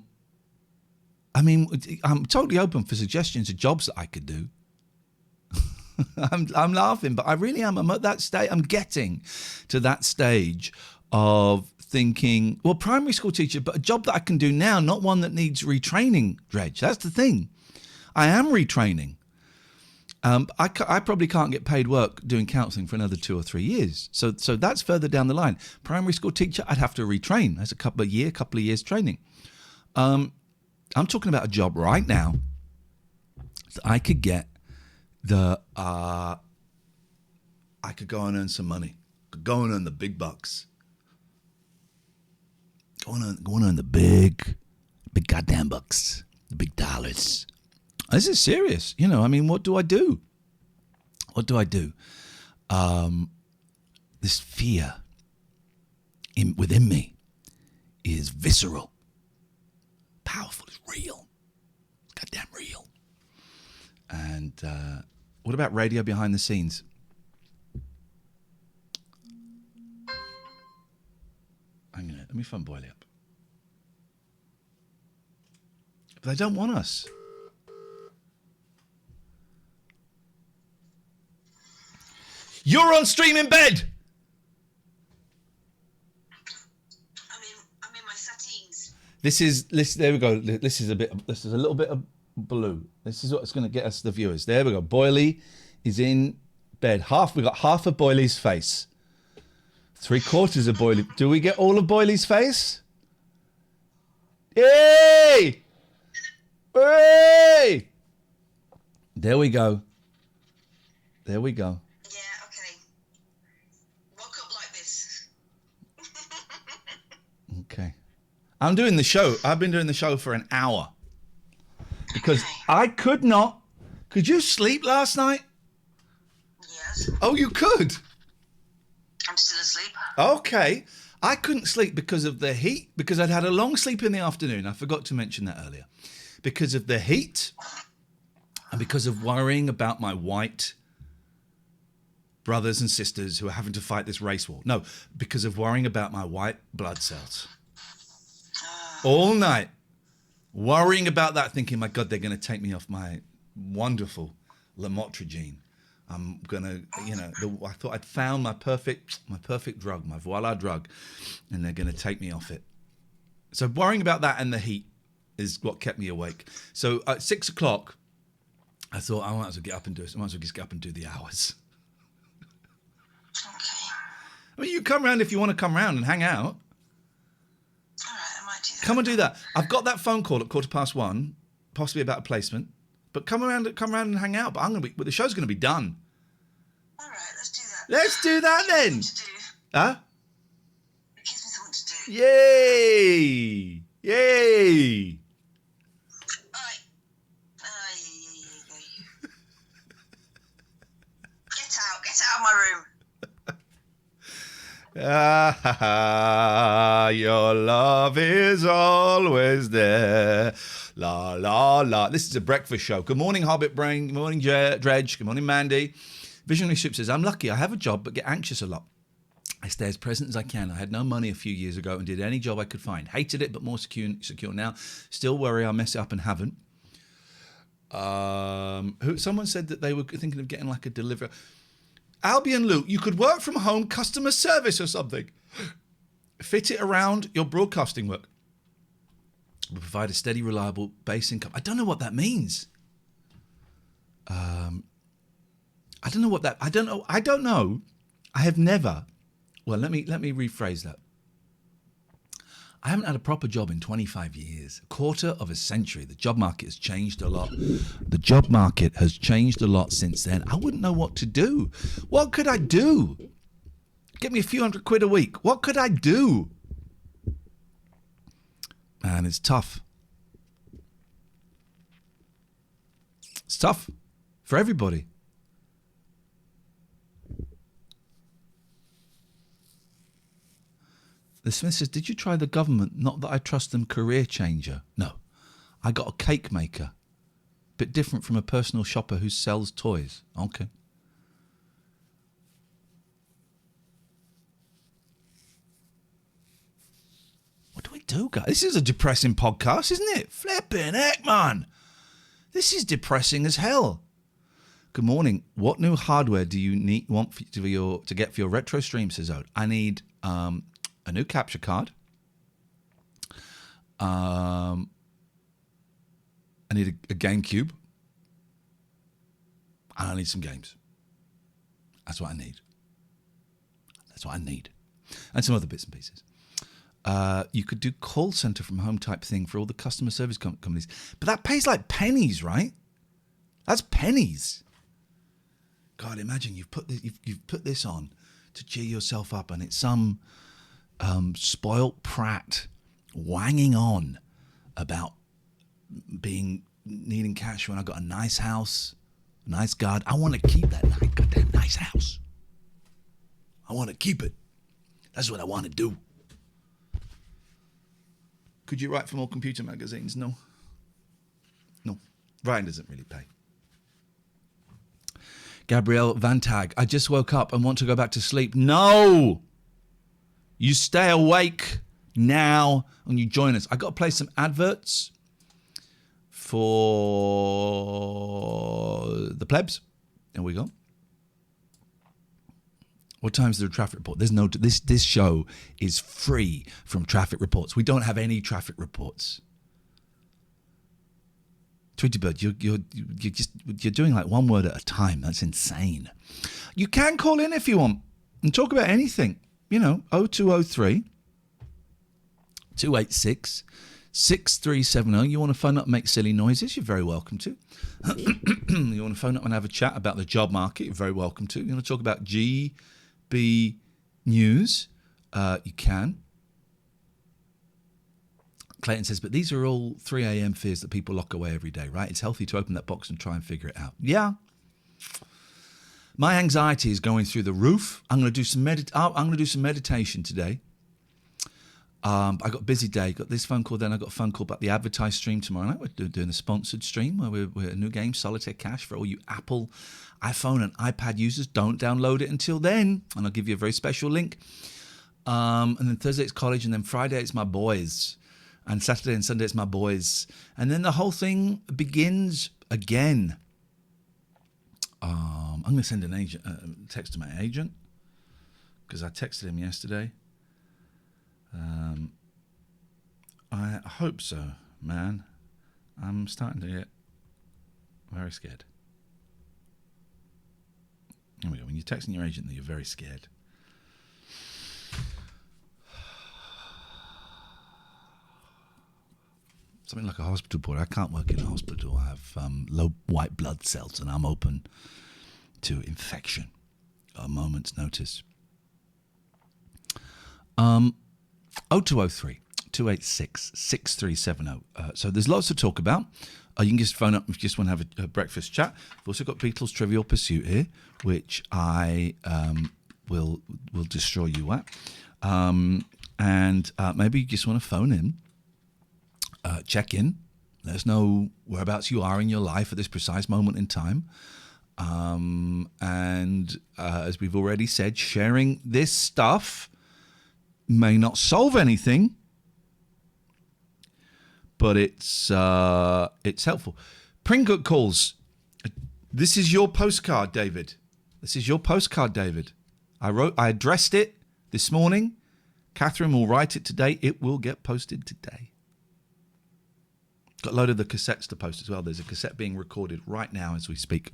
totally open for suggestions of jobs that I could do. I'm laughing, but I really am. I'm at that stage. I'm getting to that stage of thinking, well, primary school teacher, but a job that I can do now, not one that needs retraining, Reg. That's the thing. I am retraining. I probably can't get paid work doing counselling for another 2 or 3 years. So that's further down the line. Primary school teacher, I'd have to retrain. That's a couple of years training. I'm talking about a job right now that I could get I could go and earn some money. Could go and earn the big bucks. Go and earn the big goddamn bucks. The big dollars. This is serious. What do I do? This fear within me is visceral. Powerful. It's real. Goddamn real. And what about radio behind the scenes? Let me phone Boyley up. But they don't want us. You're on stream in bed. I'm in my settings. There we go. This is a little bit of blue. This is what's going to get us the viewers. There we go. Boyley is in bed. We got half of Boyley's face. 3/4 of Boyley. Do we get all of Boyley's face? Yay! Hey! There we go. There we go. Yeah, okay. Woke up like this. Okay. I'm doing the show. I've been doing the show for an hour. Because I could not. Could you sleep last night? Yes. Oh, you could? I'm still asleep. Okay. I couldn't sleep because of the heat, because I'd had a long sleep in the afternoon. I forgot to mention that earlier. Because of the heat and because of worrying about my white brothers and sisters who are having to fight this race war. No, because of worrying about my white blood cells. All night. Worrying about that, thinking, my God, they're going to take me off my wonderful lamotrigine. I'm going to, I thought I'd found my perfect drug, my voila drug, and they're going to take me off it. So worrying about that and the heat is what kept me awake. So at 6 o'clock, I thought I might as well get up and do it. I might as well just get up and do the hours. Okay. I mean, you come round if you want to come round and hang out. All right, I might do that. Come and do that. I've got that phone call at 1:15, possibly about a placement. But come around and hang out. But the show's going to be done. All right, let's do that. Let's do that then. To do. Huh? It gives me something to do. Yay! Yay! All right. Yeah. Get out of my room. Your love is always there. La, la, la. This is a breakfast show. Good morning, Hobbit Brain. Good morning, Dredge. Good morning, Mandy. Visionary Soup says, I'm lucky. I have a job, but get anxious a lot. I stay as present as I can. I had no money a few years ago and did any job I could find. Hated it, but more secure now. Still worry I'll mess it up and haven't. Someone said that they were thinking of getting like a deliverer. Albion Luke, you could work from home, customer service or something. Fit it around your broadcasting work. Will provide a steady, reliable base income. I don't know what that means. I don't know. I have never. Well, let me rephrase that. I haven't had a proper job in 25 years, a quarter of a century. The job market has changed a lot. The job market has changed a lot since then. I wouldn't know what to do. What could I do? Get me a few £100 a week. What could I do? Man, it's tough. It's tough for everybody. The Smith says, did you try the government? Not that I trust them, career changer. No. I got a cake maker. Bit different from a personal shopper who sells toys. Okay. What do we do, guys? This is a depressing podcast, isn't it? Flipping heck, man. This is depressing as hell. Good morning. What new hardware do you want to get for your retro stream, says Ode? I need a new capture card. I need a GameCube. And I need some games. That's what I need. And some other bits and pieces. You could do call center from home type thing for all the customer service companies. But that pays like pennies, right? That's pennies. God, imagine you've put this on to cheer yourself up, and it's some spoilt prat wanging on about needing cash when I got a nice house, a nice garden. I want to keep that goddamn nice house. I want to keep it. That's what I want to do. Could you write for more computer magazines? No. Writing doesn't really pay. Gabrielle Vantag, I just woke up and want to go back to sleep. No! You stay awake. now when you join us. I got to play some adverts for the plebs. There we go. What time's the traffic report? There's no. This show is free from traffic reports. We don't have any traffic reports. Tweety Bird, you're doing like one word at a time. That's insane. You can call in if you want and talk about anything. 0203 286 6370. You want to phone up and make silly noises? You're very welcome to. You want to phone up and have a chat about the job market? You're very welcome to. You want to talk about GB News? You can. Clayton says, but these are all 3 a.m. fears that people lock away every day, right? It's healthy to open that box and try and figure it out. Yeah. My anxiety is going through the roof. I'm going to do some meditation today. I got a busy day. Got this phone call, then I got a phone call about the advertised stream tomorrow night. We're doing a sponsored stream where we're a new game, Solitaire Cash, for all you Apple, iPhone, and iPad users. Don't download it until then, and I'll give you a very special link. And then Thursday it's college, and then Friday it's my boys, and Saturday and Sunday it's my boys, and then the whole thing begins again. I'm going to send an text to my agent because I texted him yesterday. I hope so, man. I'm starting to get very scared. Here we go. When you're texting your agent, you're very scared. Something like a hospital board. I can't work in a hospital. I have low white blood cells, and I'm open to infection at a moment's notice. 0203 286 6370. So there's lots to talk about. You can just phone up if you just want to have a breakfast chat. We've also got Beatles Trivial Pursuit here, which I will destroy you at. And maybe you just want to phone in, check in, let us know whereabouts you are in your life at this precise moment in time. And as we've already said, sharing this stuff may not solve anything, but it's helpful. Pringook calls. This is your postcard, David. I addressed it this morning. Catherine will write it today. It will get posted today. Got a load of the cassettes to post as well. There's a cassette being recorded right now as we speak.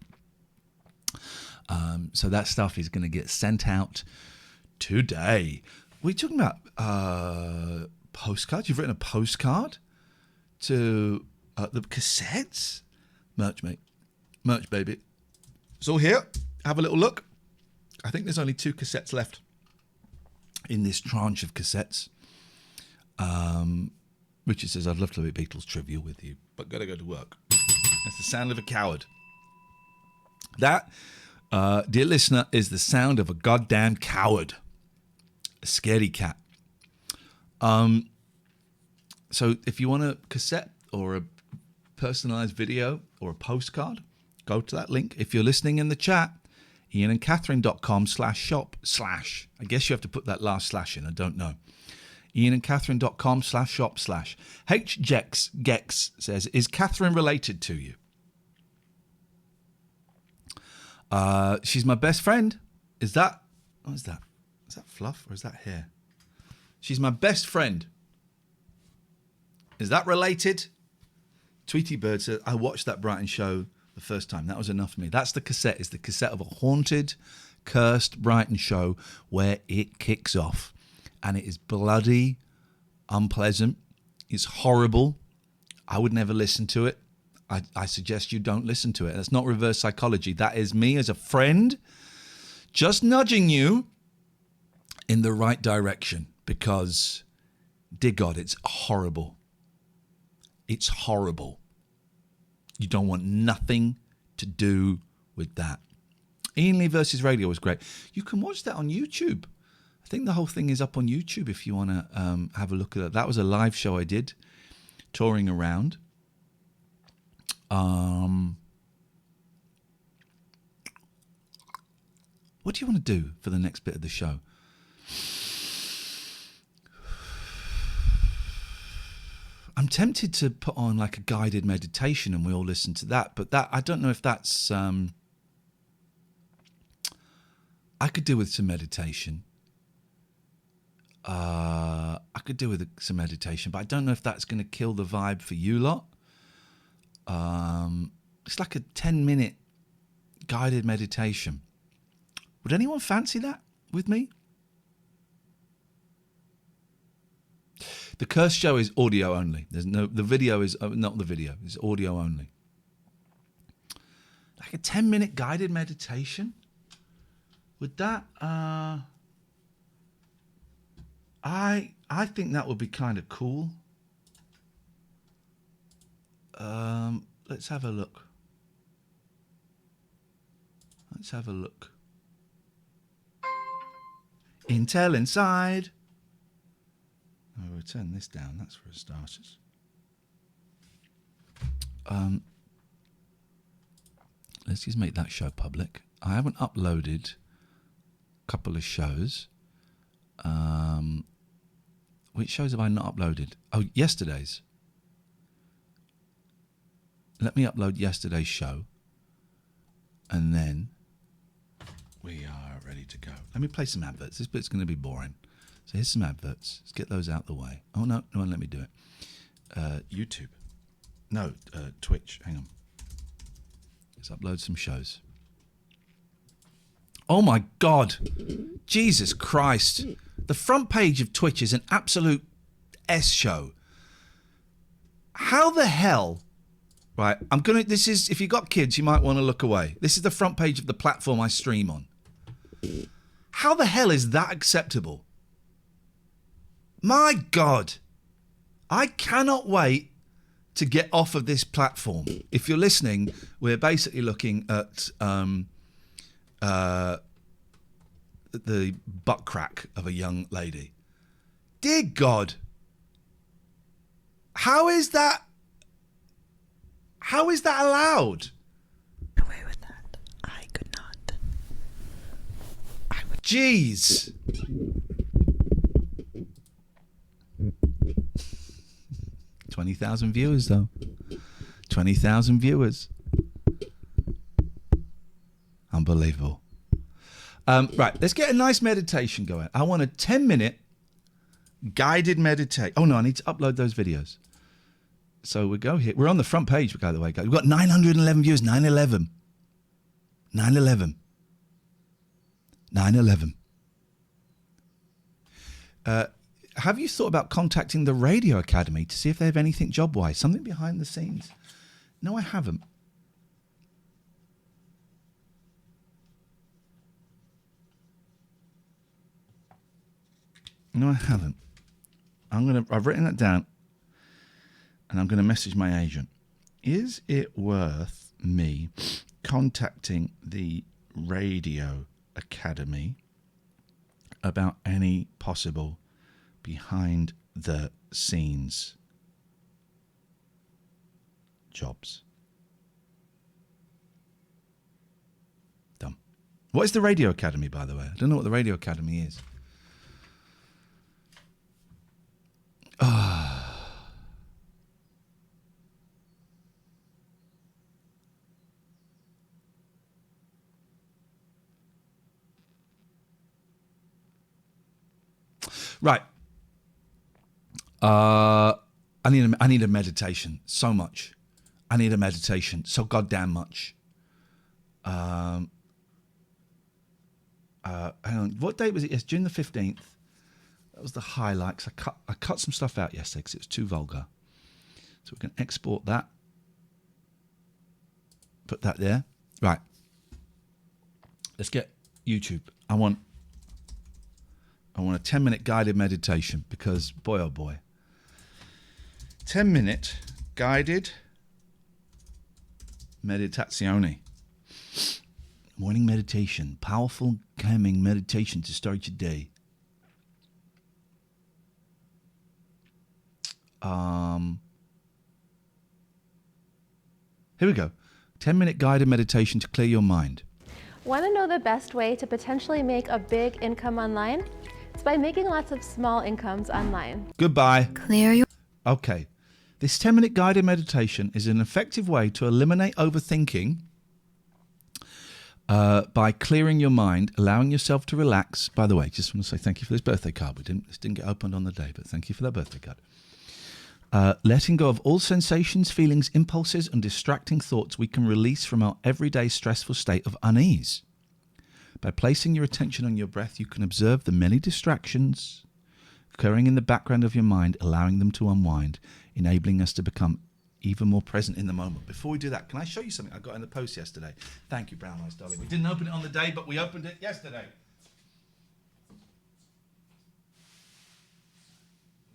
So that stuff is going to get sent out today. We're talking about postcards. You've written a postcard to the cassettes. Merch, mate. Merch, baby. It's all here. Have a little look. I think there's only 2 cassettes left in this tranche of cassettes. Richard says, I'd love to be Beatles Trivial with you, but got to go to work. That's the sound of a coward. That, dear listener, is the sound of a goddamn coward. A scaredy cat. So if you want a cassette or a personalized video or a postcard, go to that link. If you're listening in the chat, IainandCatherine.com/shop/ I guess you have to put that last slash in. I don't know. IainandCatherine.com/shop/ Gex says, is Catherine related to you? She's my best friend. What is that? Is that fluff or is that hair? She's my best friend. Is that related? Tweety Bird says, I watched that Brighton show the first time. That was enough for me. That's the cassette. It's the cassette of a haunted, cursed Brighton show where it kicks off. And it is bloody unpleasant. It's horrible. I would never listen to it. I suggest you don't listen to it. That's not reverse psychology. That is me as a friend just nudging you in the right direction because, dear God, it's horrible. It's horrible. You don't want nothing to do with that. Iain Lee versus Radio was great. You can watch that on YouTube. I think the whole thing is up on YouTube if you want to have a look at that. That was a live show I did, touring around. What do you want to do for the next bit of the show? I'm tempted to put on like a guided meditation and we all listen to that, but that I don't know if that's I could do with some meditation. I could do with some meditation, but I don't know if that's going to kill the vibe for you lot. It's like a 10-minute guided meditation. Would anyone fancy that with me? The Curse Show is audio only. The video is not the video. It's audio only. Like a 10-minute guided meditation. Would that? I think that would be kind of cool. Let's have a look. Intel inside. I'll turn this down. That's for starters. Let's just make that show public. I haven't uploaded a couple of shows. Which shows have I not uploaded? Oh, yesterday's. Let me upload yesterday's show. And then we are ready to go. Let me play some adverts. This bit's going to be boring. So here's some adverts. Let's get those out the way. Oh, no, let me do it. YouTube. No, Twitch. Hang on. Let's upload some shows. Oh, my God. Jesus Christ. The front page of Twitch is an absolute S show. How the hell... Right, this is, if you've got kids, you might want to look away. This is the front page of the platform I stream on. How the hell is that acceptable? My God. I cannot wait to get off of this platform. If you're listening, we're basically looking at the butt crack of a young lady. Dear God. How is that allowed? Away with that. I could not. Jeez. $20,000 viewers, though. 20,000 viewers. Unbelievable. Right, let's get a nice meditation going. I want a 10-minute guided meditation. Oh, no, I need to upload those videos. So we go here. We're on the front page, by the way, guys. We've got 911 views. 911. 911. 911. Have you thought about contacting the Radio Academy to see if they have anything job-wise? Something behind the scenes? No, I haven't. No, I haven't. I've written that down. And I'm going to message my agent. Is it worth me contacting the Radio Academy about any possible behind the scenes jobs? Done. What is the Radio Academy, by the way? I don't know what the Radio Academy is. Right. I need a meditation so much. I need a meditation so goddamn much. Hang on. What date was it? Yes, June the 15th. That was the highlights. I cut some stuff out yesterday because it was too vulgar. So we can export that. Put that there. Right. Let's get YouTube. I want a 10-minute guided meditation because, boy, oh boy. 10-minute guided meditazione. Morning meditation. Powerful, calming meditation to start your day. Here we go. 10-minute guided meditation to clear your mind. Want to know the best way to potentially make a big income online? It's by making lots of small incomes online. Goodbye. Clear your... Okay. This 10-minute guided meditation is an effective way to eliminate overthinking by clearing your mind, allowing yourself to relax. By the way, just want to say thank you for this birthday card. This didn't get opened on the day, but thank you for that birthday card. Letting go of all sensations, feelings, impulses, and distracting thoughts we can release from our everyday stressful state of unease. By placing your attention on your breath, you can observe the many distractions occurring in the background of your mind, allowing them to unwind, enabling us to become even more present in the moment. Before we do that, can I show you something I got in the post yesterday? Thank you, Brown Eyes Darling. We didn't open it on the day, but we opened it yesterday. I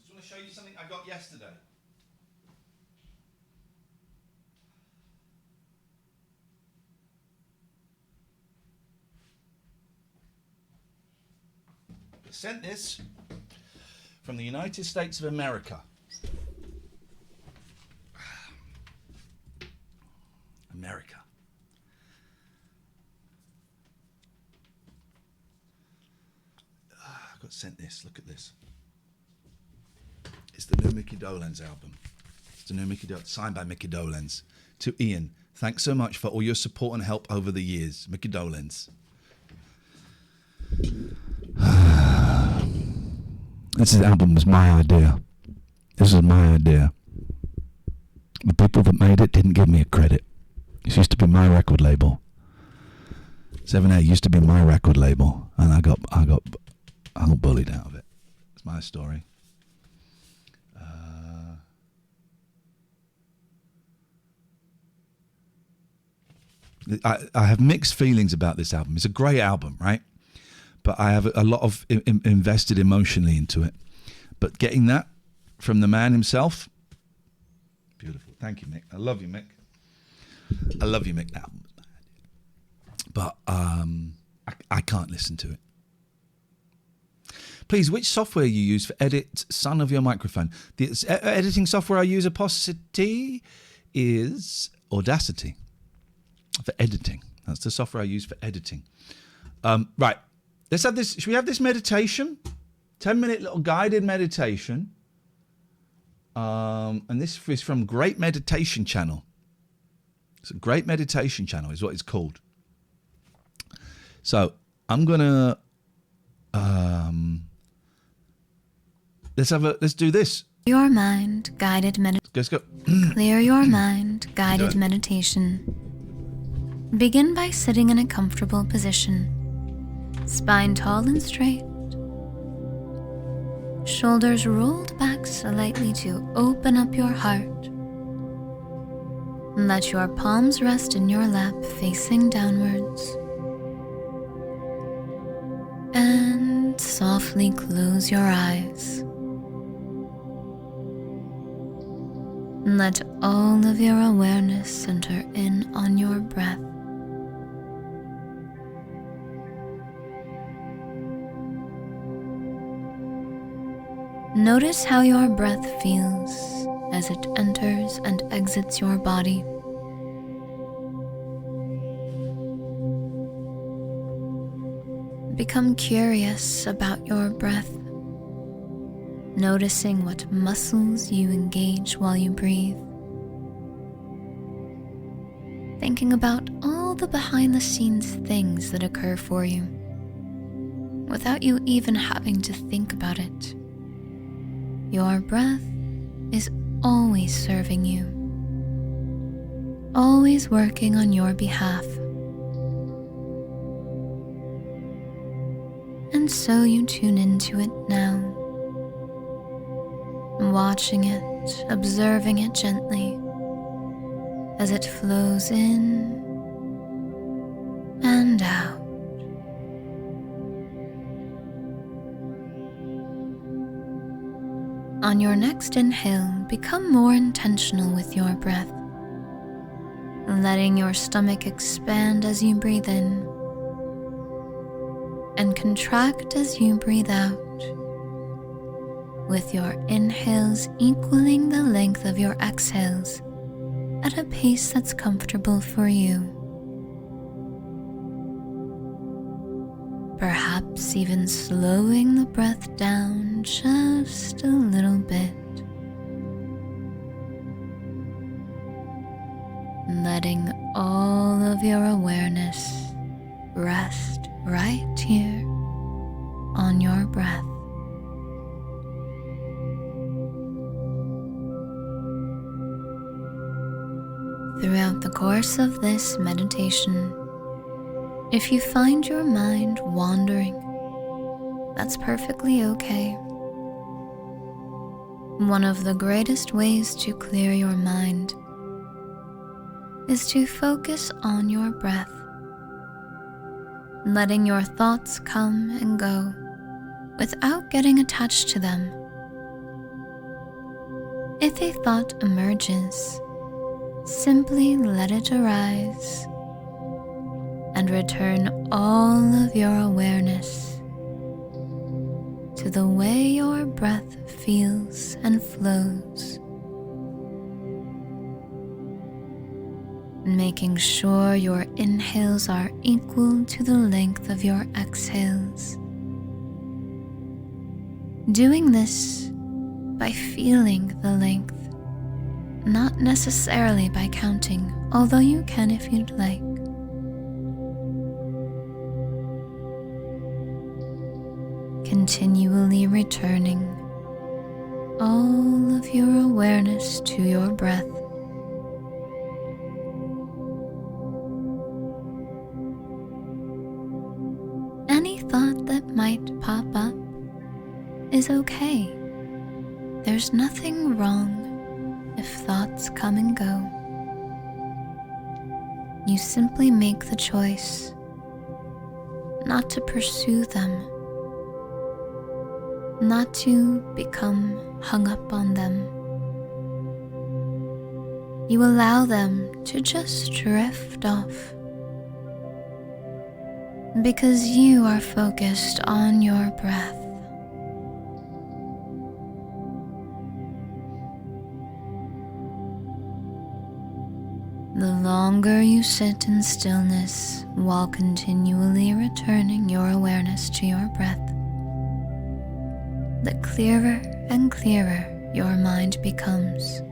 just want to show you something I got yesterday. I sent this from the United States of America. America. I got sent this. Look at this. It's the new Mickey Dolenz album. It's the new Mickey Dolenz, signed by Mickey Dolenz. To Iain, thanks so much for all your support and help over the years. Mickey Dolenz. This album was my idea. This was my idea. The people that made it didn't give me a credit. This used to be my record label. 7A used to be my record label, and I got bullied out of it. It's my story. I have mixed feelings about this album. It's a great album, right? But I have a lot of invested emotionally into it. But getting that from the man himself, beautiful. Thank you, Mick. I love you, Mick. I love you, Mick. Album, but I can't listen to it. Please, which software you use for edit son of your microphone? The editing software I use, Aposity, is Audacity for editing. That's the software I use for editing. Right. Let's have this. Should we have this meditation? 10-minute little guided meditation. And this is from Great Meditation Channel. It's a Great Meditation Channel is what it's called. So I'm gonna let's do this. Your mind guided meditation. Let's go. Clear your mind guided meditation. Begin by sitting in a comfortable position. Spine tall and straight. Shoulders rolled back slightly to open up your heart. Let your palms rest in your lap facing downwards. And softly close your eyes. Let all of your awareness center in on your breath. Notice how your breath feels as it enters and exits your body. Become curious about your breath, noticing what muscles you engage while you breathe. Thinking about all the behind-the-scenes things that occur for you, without you even having to think about it. Your breath is always serving you, always working on your behalf. And so you tune into it now, watching it, observing it gently as it flows in and out. On your next inhale, become more intentional with your breath, letting your stomach expand as you breathe in and contract as you breathe out, with your inhales equaling the length of your exhales at a pace that's comfortable for you. Perhaps even slowing the breath down just a little bit. letting all of your awareness rest right here on your breath. Throughout the course of this meditation, if you find your mind wandering, that's perfectly okay. One of the greatest ways to clear your mind is to focus on your breath, letting your thoughts come and go without getting attached to them. If a thought emerges, simply let it arise and return all of your awareness to the way your breath feels and flows, making sure your inhales are equal to the length of your exhales. Doing this by feeling the length, not necessarily by counting, although you can if you'd like. Continually returning all of your awareness to your breath. Any thought that might pop up is okay. There's nothing wrong if thoughts come and go. You simply make the choice not to pursue them, not to become hung up on them. You allow them to just drift off because you are focused on your breath. The longer you sit in stillness while continually returning your awareness to your breath, the clearer and clearer your mind becomes.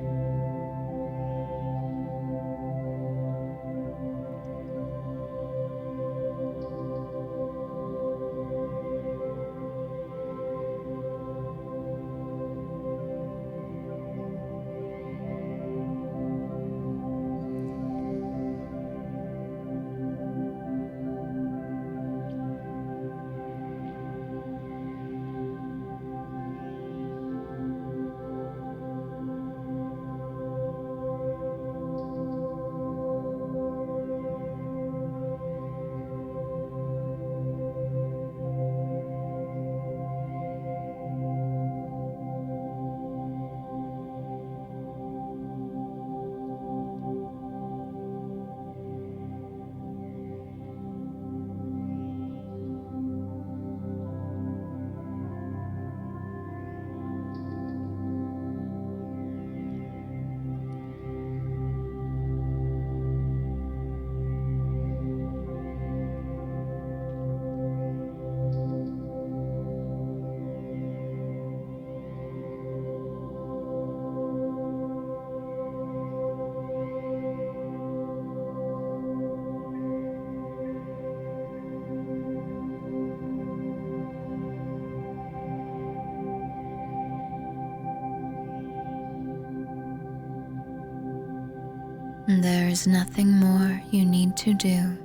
There is nothing more you need to do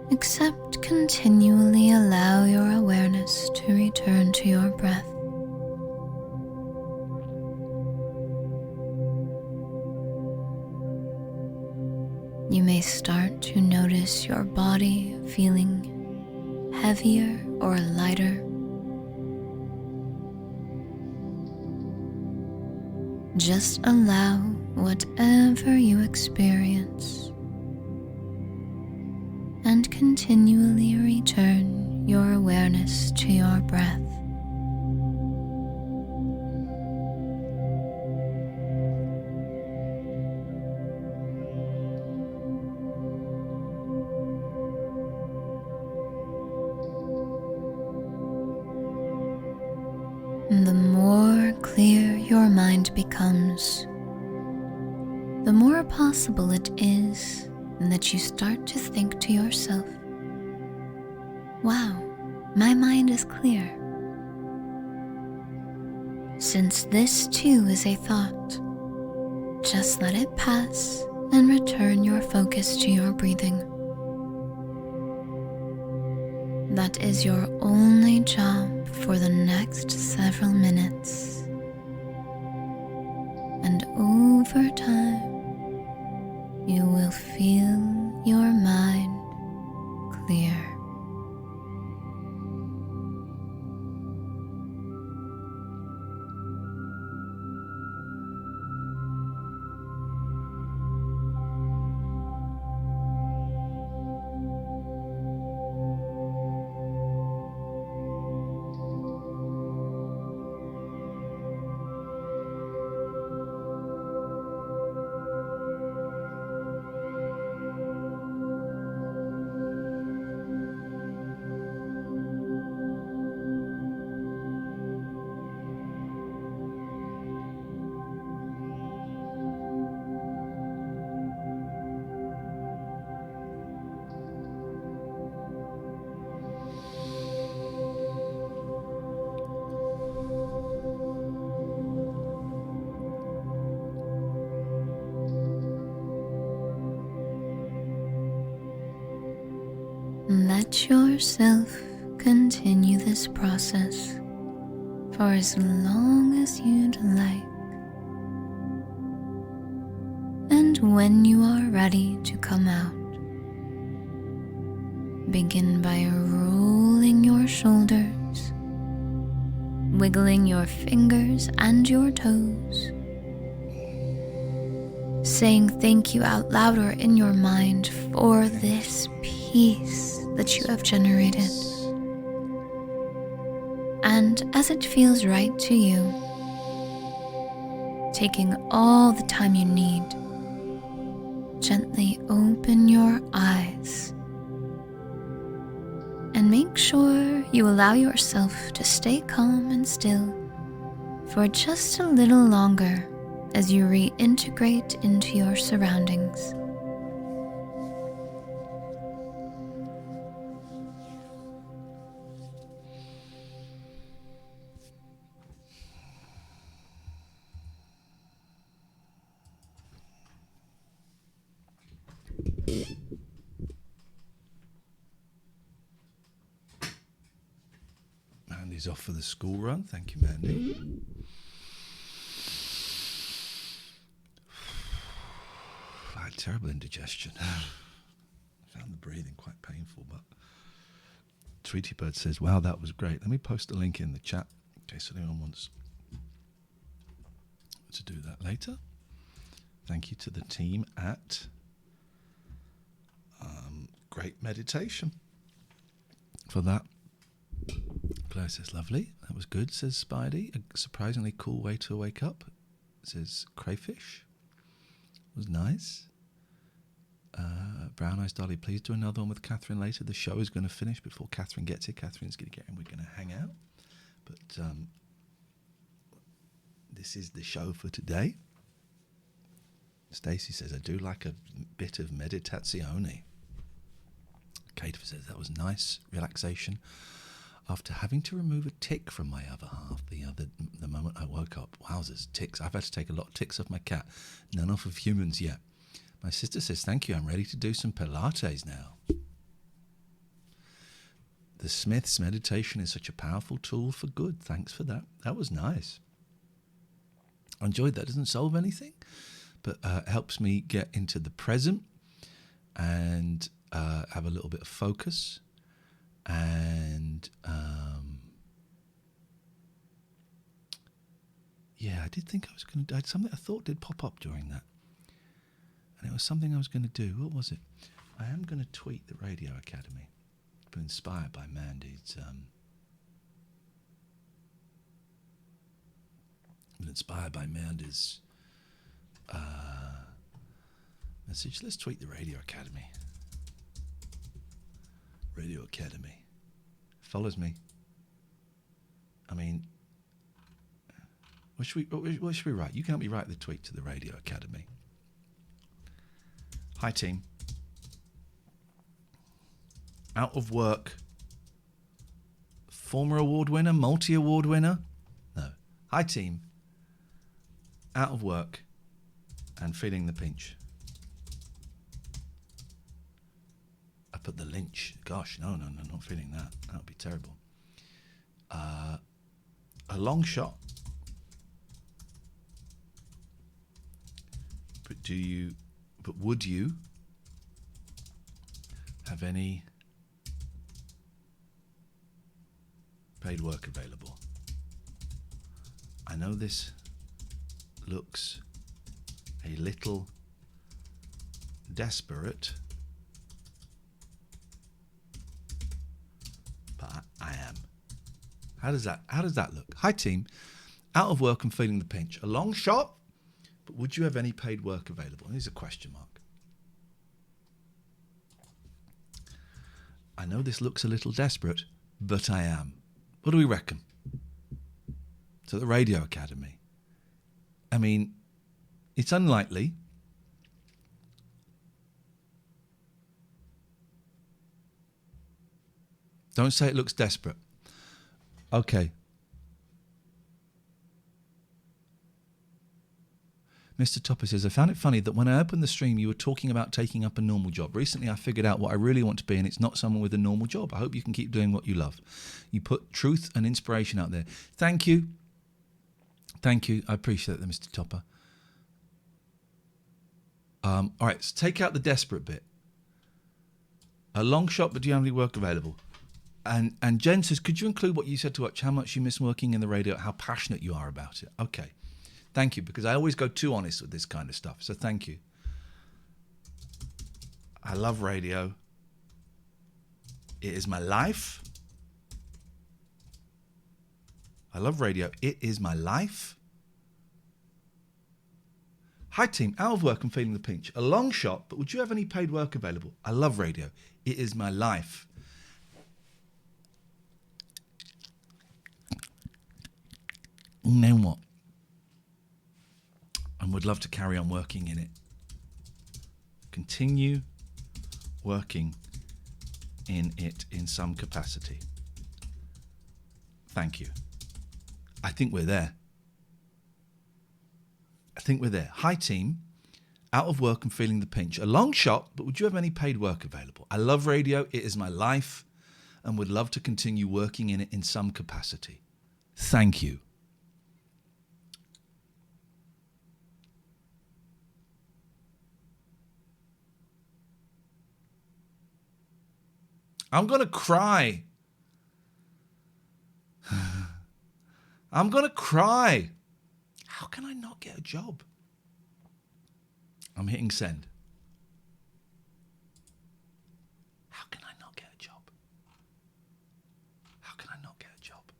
except continually allow your awareness to return to your breath. You may start to notice your body feeling heavier or lighter. Just allow whatever you experience and continually return your awareness to your breath. The more clear your mind becomes, the more possible it is that you start to think to yourself, wow, my mind is clear. Since this too is a thought, just let it pass and return your focus to your breathing. That is your only job for the next several minutes. And over time, you will feel your mind clear. Let yourself continue this process for as long as you'd like. And when you are ready to come out, begin by rolling your shoulders, wiggling your fingers and your toes, saying thank you out loud or in your mind for this peace that you have generated. And as it feels right to you, taking all the time you need, gently open your eyes and make sure you allow yourself to stay calm and still for just a little longer as you reintegrate into your surroundings. Mandy's off for the school run. Thank you, Mandy. I had terrible indigestion. I found the breathing quite painful, but Tweety Bird says, wow, that was great. Let me post a link in the chat in case anyone wants to do that later. Thank you to the team at Great Meditation for that. Claire says, lovely. That was good, says Spidey. A surprisingly cool way to wake up, says Crayfish. It was nice. Brown Eyes Dolly, please do another one with Catherine later. The show is going to finish before Catherine gets here. Catherine's going to get in. We're going to hang out. But this is the show for today. Stacey says, I do like a bit of meditazione. Kate says, that was nice relaxation after having to remove a tick from my other half the moment I woke up. Wowzers, ticks. I've had to take a lot of ticks off my cat. None off of humans yet. My sister says, thank you, I'm ready to do some Pilates now. The Smiths meditation is such a powerful tool for good. Thanks for that. That was nice. I enjoyed that. It doesn't solve anything, but helps me get into the present and have a little bit of focus. And yeah, I did think I was going to do something. I thought did pop up during that. And it was something I was going to do. What was it? I am going to tweet the Radio Academy. Been inspired by Mandy's. Been inspired by Mandy's message. Let's tweet the Radio Academy. Radio Academy follows me. I mean, what should we write? You can help me write the tweet to the Radio Academy. Hi, team. Out of work. Former award winner, multi-award winner? No. Hi, team. Out of work and feeling the pinch. I put the lynch. Gosh, no, not feeling that. That would be terrible. A long shot. But would you have any paid work available? I know this looks a little desperate, but I am. How does that look? Hi, team. Out of work and feeling the pinch. A long shot, but would you have any paid work available? Here's a question mark. I know this looks a little desperate, but I am. What do we reckon? To the Radio Academy. I mean, it's unlikely. Don't say it looks desperate. Okay. Mr. Topper says, I found it funny that when I opened the stream, you were talking about taking up a normal job. Recently, I figured out what I really want to be, and it's not someone with a normal job. I hope you can keep doing what you love. You put truth and inspiration out there. Thank you. Thank you. I appreciate that, Mr. Topper. All right, so take out the desperate bit. A long shot, but do you have any work available? And Jen says, could you include what you said to Watch, how much you miss working in the radio, how passionate you are about it? Okay. Thank you, because I always go too honest with this kind of stuff. So thank you. I love radio. It is my life. I love radio. It is my life. Hi, team. Out of work and feeling the pinch. A long shot, but would you have any paid work available? I love radio. It is my life. You know what? And would love to carry on working in it. Continue working in it in some capacity. Thank you. I think we're there. Hi, team. Out of work and feeling the pinch. A long shot, but would you have any paid work available? I love radio. It is my life and would love to continue working in it in some capacity. Thank you. I'm going to cry. I'm going to cry. How can I not get a job? I'm hitting send. How can I not get a job? How can I not get a job?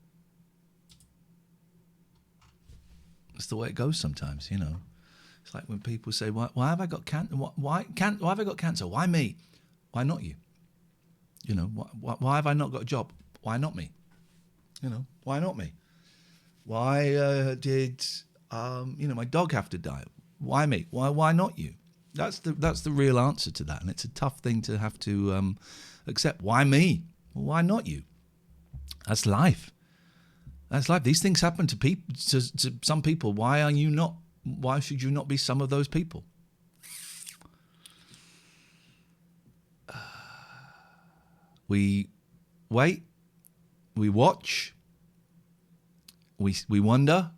That's the way it goes sometimes, you know. It's like when people say, why have I got cancer? Why have I got cancer? Why me? Why not you? You know, why have I not got a job? Why not me? You know, why not me? Why did my dog have to die? Why me? Why not you? That's the real answer to that, and it's a tough thing to have to accept. Why me? Well, why not you? That's life. That's life. These things happen to people. To some people. Why are you not? Why should you not be some of those people? We wait, we watch, we wonder,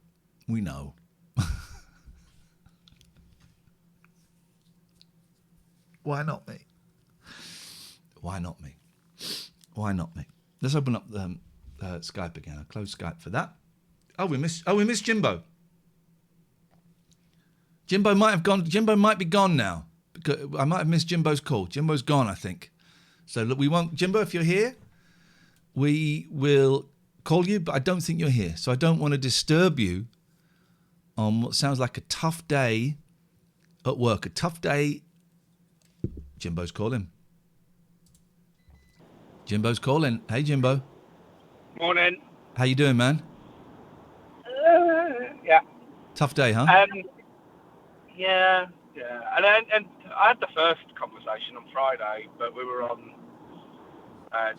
we know. Why not me? Why not me? Why not me? Let's open up the Skype again. I'll close Skype for that. We missed Jimbo. Jimbo might be gone now. Because I might have missed Jimbo's call. Jimbo's gone, I think. So look, we won't, Jimbo, if you're here, we will call you, but I don't think you're here. So I don't want to disturb you on what sounds like a tough day at work. A tough day. Jimbo's calling. Jimbo's calling. Hey, Jimbo. Morning. How you doing, man? Yeah. Tough day, huh? Yeah. And I had the first conversation on Friday, but we were on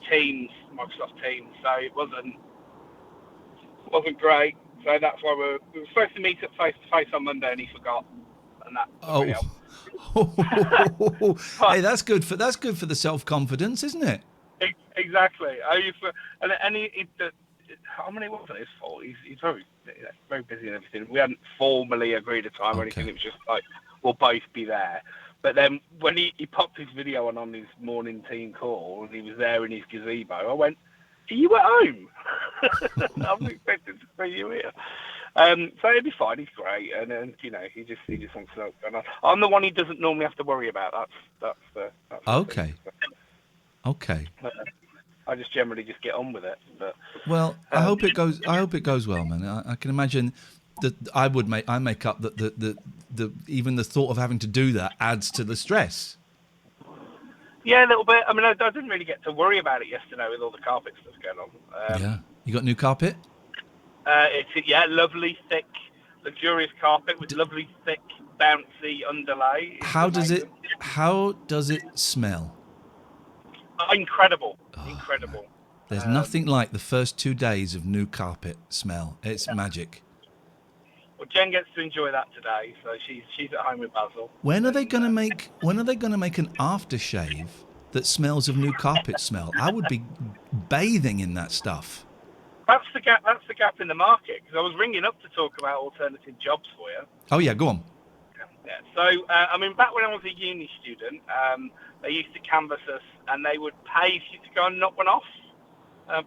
Teams, Microsoft Teams, so it wasn't great. So that's why we were supposed to meet up face to face on Monday, and he forgot, and that. Hey, that's good for the self-confidence, isn't it? Exactly. I mean, it wasn't his fault. He's very busy and everything. We hadn't formally agreed a time or anything. It was just like, we'll both be there. But then when he popped his video on his morning team call, and he was there in his gazebo, I went, "Are you at home?" I was expecting to see you here. So it'll be fine. He's great, and he just wants to know what's going on. I'm the one he doesn't normally have to worry about. That's okay. Okay. I just generally just get on with it. But I hope it goes. I hope it goes well, man. I can imagine that I make up that the even the thought of having to do that adds to the stress. Yeah, a little bit. I mean, I didn't really get to worry about it yesterday with all the carpet stuff going on. Yeah, you got new carpet? It's lovely, thick, luxurious carpet with lovely, thick, bouncy underlay. How does it smell? Incredible. Incredible. There's nothing like the first 2 days of new carpet smell. It's magic. Well, Jen gets to enjoy that today, so she's at home with Basil. When are they going to make an aftershave that smells of new carpet smell? I would be bathing in that stuff. That's the gap in the market, because I was ringing up to talk about alternative jobs for you. Oh yeah, go on. Yeah. So I mean, back when I was a uni student, they used to canvass us, and they would pay you to go and knock one off,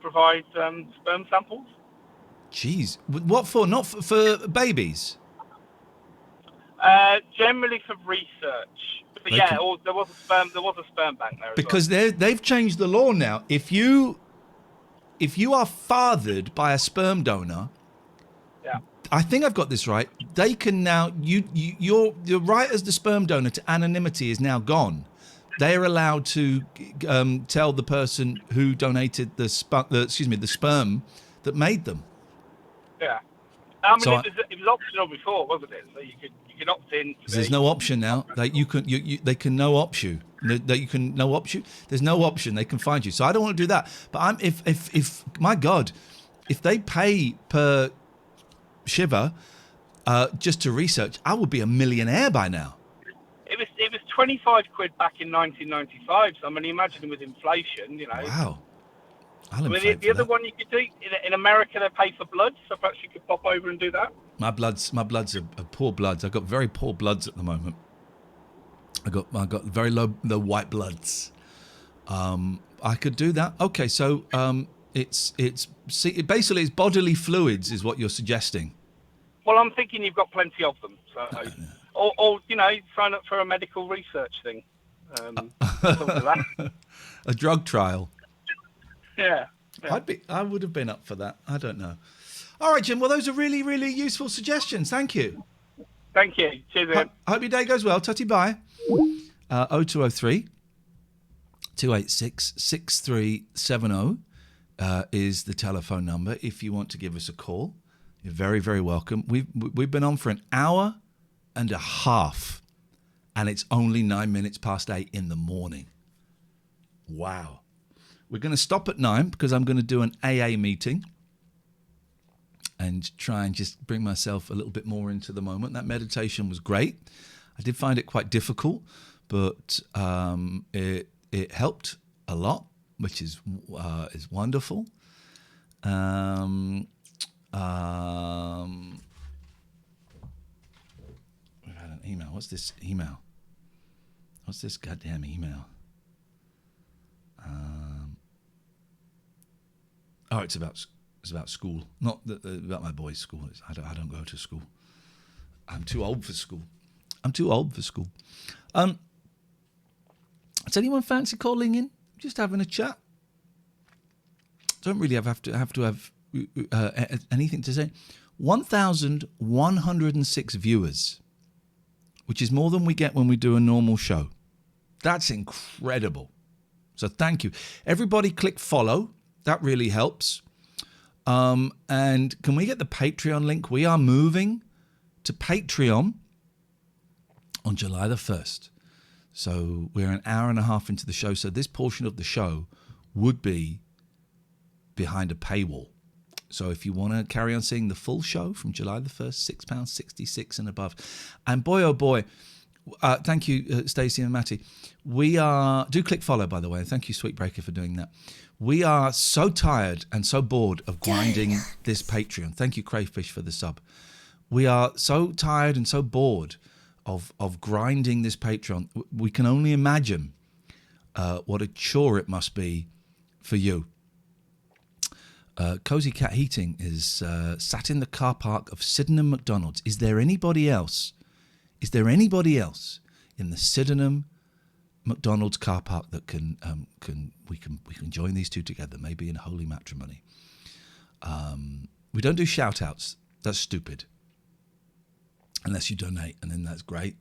provide sperm samples. Jeez, what for? Not for babies? Generally for research. But there was a sperm bank there. Because they've changed the law now. If you are fathered by a sperm donor, yeah. I think I've got this right. They can now your right as the sperm donor to anonymity is now gone. They are allowed to tell the person who donated the sperm that made them. Yeah, I mean it was optional before, wasn't it? So you could opt in. There's no option now. Like they can no opt you. That you can no opt you. There's no option. They can find you. So I don't want to do that. But if my God, if they pay per shiver just to research, I would be a millionaire by now. It was 25 quid back in 1995. So I mean, imagine with inflation, Wow. The other one you could do in America, they pay for blood, so perhaps you could pop over and do that. My bloods are poor bloods. I've got very poor bloods at the moment. I got very low white bloods. I could do that. Okay, so it's basically it's bodily fluids is what you're suggesting. Well, I'm thinking you've got plenty of them, so or sign up for a medical research thing. A drug trial. Yeah. I would have been up for that. I don't know. All right, Jim. Well, those are really, really useful suggestions. Thank you. Thank you. Cheers, Ian. Hope your day goes well. Tutty bye. 0203 286 6370 is the telephone number. If you want to give us a call, you're very, very welcome. We've been on for an hour and a half, and it's only 9 minutes past 8 in the morning. Wow. We're going to stop at 9 because I'm going to do an AA meeting and try and just bring myself a little bit more into the moment. That meditation was great. I did find it quite difficult, but it helped a lot, which is wonderful. We've had an email. What's this email? What's this goddamn email? It's about school, not about my boys' school. I don't go to school. I'm too old for school. Does anyone fancy calling in? Just having a chat. Don't really have to have anything to say. 1,106 viewers, which is more than we get when we do a normal show. That's incredible. So thank you. Everybody click follow. That really helps. And can we get the Patreon link? We are moving to Patreon on July the 1st. So we're an hour and a half into the show. So this portion of the show would be behind a paywall. So if you want to carry on seeing the full show from July the 1st, £6.66 and above. And boy, oh boy, thank you, Stacey and Matty. Do click follow, by the way. Thank you, Sweetbreaker, for doing that. We are so tired and so bored of grinding this Patreon. Thank you, Crayfish, for the sub. We are so tired and so bored of grinding this Patreon. We can only imagine what a chore it must be for you. Cozy Cat Heating is sat in the car park of Sydenham McDonald's. Is there anybody else in the Sydenham McDonald's car park that we can join these two together, maybe in holy matrimony? We don't do shout outs. That's stupid. Unless you donate, and then that's great.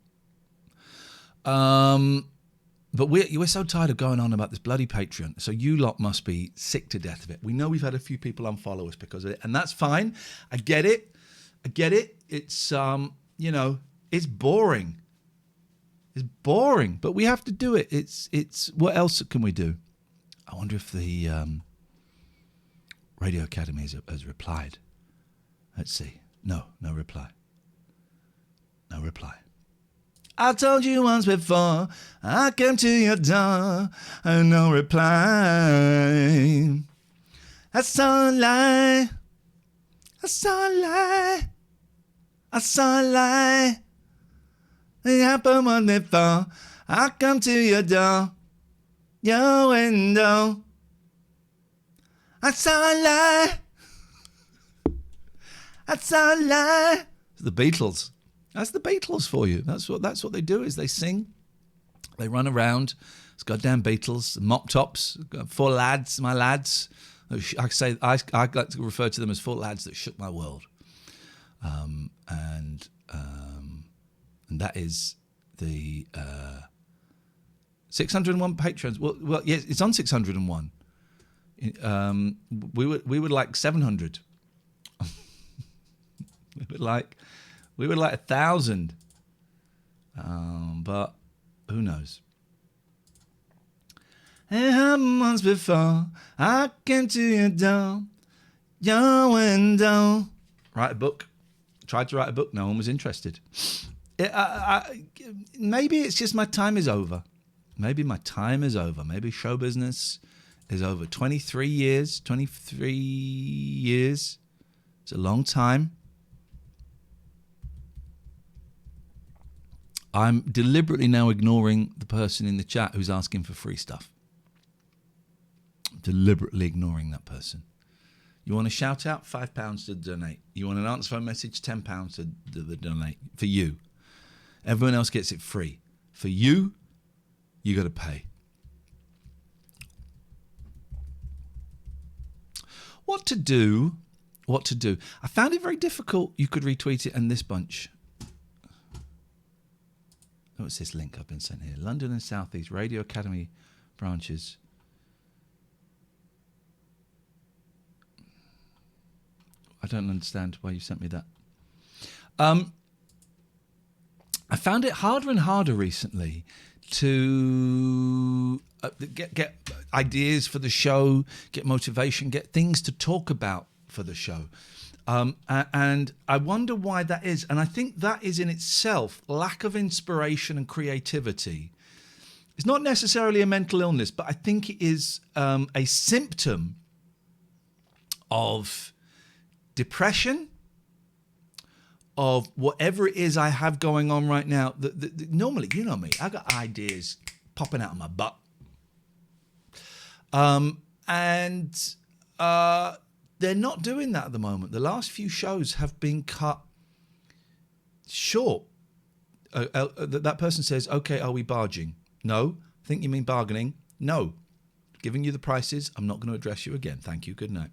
But we're so tired of going on about this bloody Patreon. So you lot must be sick to death of it. We know we've had a few people unfollow us because of it, and that's fine. I get it. It's it's boring. It's boring, but we have to do it. It's what else can we do? I wonder if the Radio Academy has replied. Let's see. No reply. No reply. I told you once before, I came to your door, and no reply. That's all a lie. That's all a lie. That's all a lie. It happened once before, I come to your door, your window. That's all a lie. That's all a lie. The Beatles. That's the Beatles for you. That's what they do, is they sing. They run around. It's goddamn Beatles, mop tops, 4 lads, my lads. I like to refer to them as 4 lads that shook my world. And that is the 601 patrons. Well, yes, it's on 601. We would like 700. We would like 1,000, but who knows? It happened once before. I came to your door, your window. Write a book. Tried to write a book. No one was interested. Maybe it's just my time is over. Maybe my time is over. Maybe show business is over. 23 years. 23 years. It's a long time. I'm deliberately now ignoring the person in the chat who's asking for free stuff. Deliberately ignoring that person. You want a shout out? £5 to donate. You want an answer phone message? £10 to donate. For you. Everyone else gets it free. For you, you got to pay. What to do? I found it very difficult. You could retweet it in this bunch. What's this link I've been sent here? London and South East Radio Academy branches. I don't understand why you sent me that. I found it harder and harder recently to get ideas for the show, get motivation, get things to talk about for the show. And I wonder why that is. And I think that is in itself lack of inspiration and creativity. It's not necessarily a mental illness, but I think it is a symptom of depression, of whatever it is I have going on right now. Normally, you know me, I got ideas popping out of my butt. They're not doing that at the moment. The last few shows have been cut short. That person says, okay, are we barging? No. I think you mean bargaining. No. Giving you the prices. I'm not going to address you again. Thank you. Good night.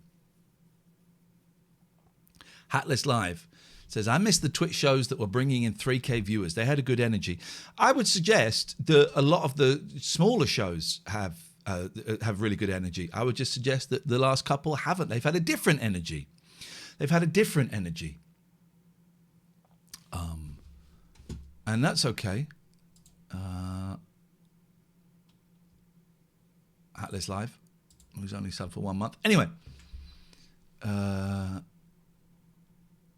Hatless Live says, I missed the Twitch shows that were bringing in 3K viewers. They had a good energy. I would suggest that a lot of the smaller shows have really good energy. I would just suggest that the last couple haven't. They've had a different energy. And that's okay. Atlas Live, who's only subbed for 1 month. Anyway,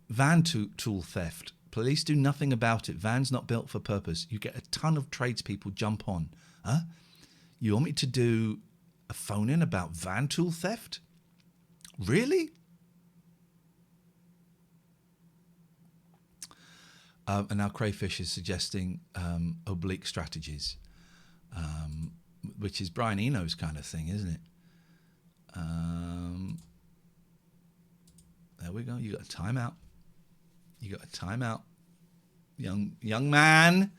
van tool theft. Police do nothing about it. Van's not built for purpose. You get a ton of tradespeople jump on. Huh? You want me to do a phone-in about van tool theft? Really? And now Crayfish is suggesting oblique strategies, which is Brian Eno's kind of thing, isn't it? There we go. You got a timeout. Young man.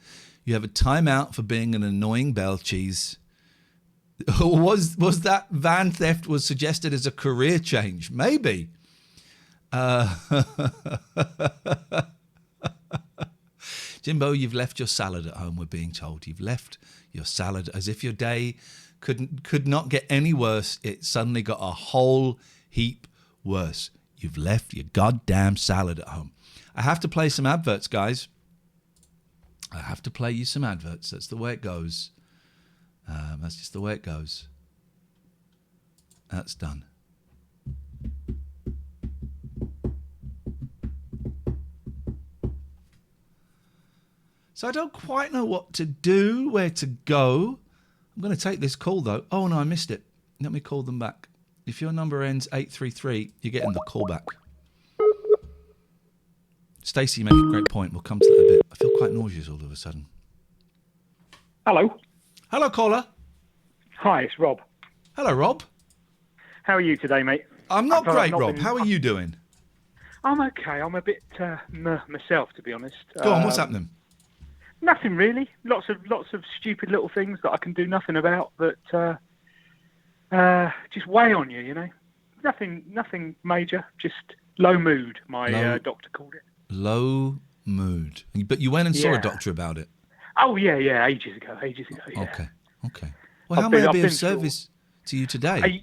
You have a timeout for being an annoying bell cheese. Was that van theft was suggested as a career change? Maybe. Jimbo, you've left your salad at home, we're being told. You've left your salad as if your day could not get any worse. It suddenly got a whole heap worse. You've left your goddamn salad at home. I have to play some adverts, guys. I have to play you some adverts. That's the way it goes. That's just the way it goes. That's done. So I don't quite know what to do, where to go. I'm going to take this call, though. Oh, no, I missed it. Let me call them back. If your number ends 833, you're getting the call back. Stacey, you make a great point. We'll come to that in a bit. I feel quite nauseous all of a sudden. Hello. Hello, caller. Hi, it's Rob. Hello, Rob. How are you today, mate? I'm not great, Rob. How are you doing? I'm okay. I'm a bit myself, to be honest. Go on, what's happening? Nothing really. Lots of stupid little things that I can do nothing about that just weigh on you, you know. Nothing major. Just low mood. My doctor called it. Low mood. But you went and saw a doctor about it. Oh yeah, ages ago. Yeah. Okay. Well, how may I be of service to you today?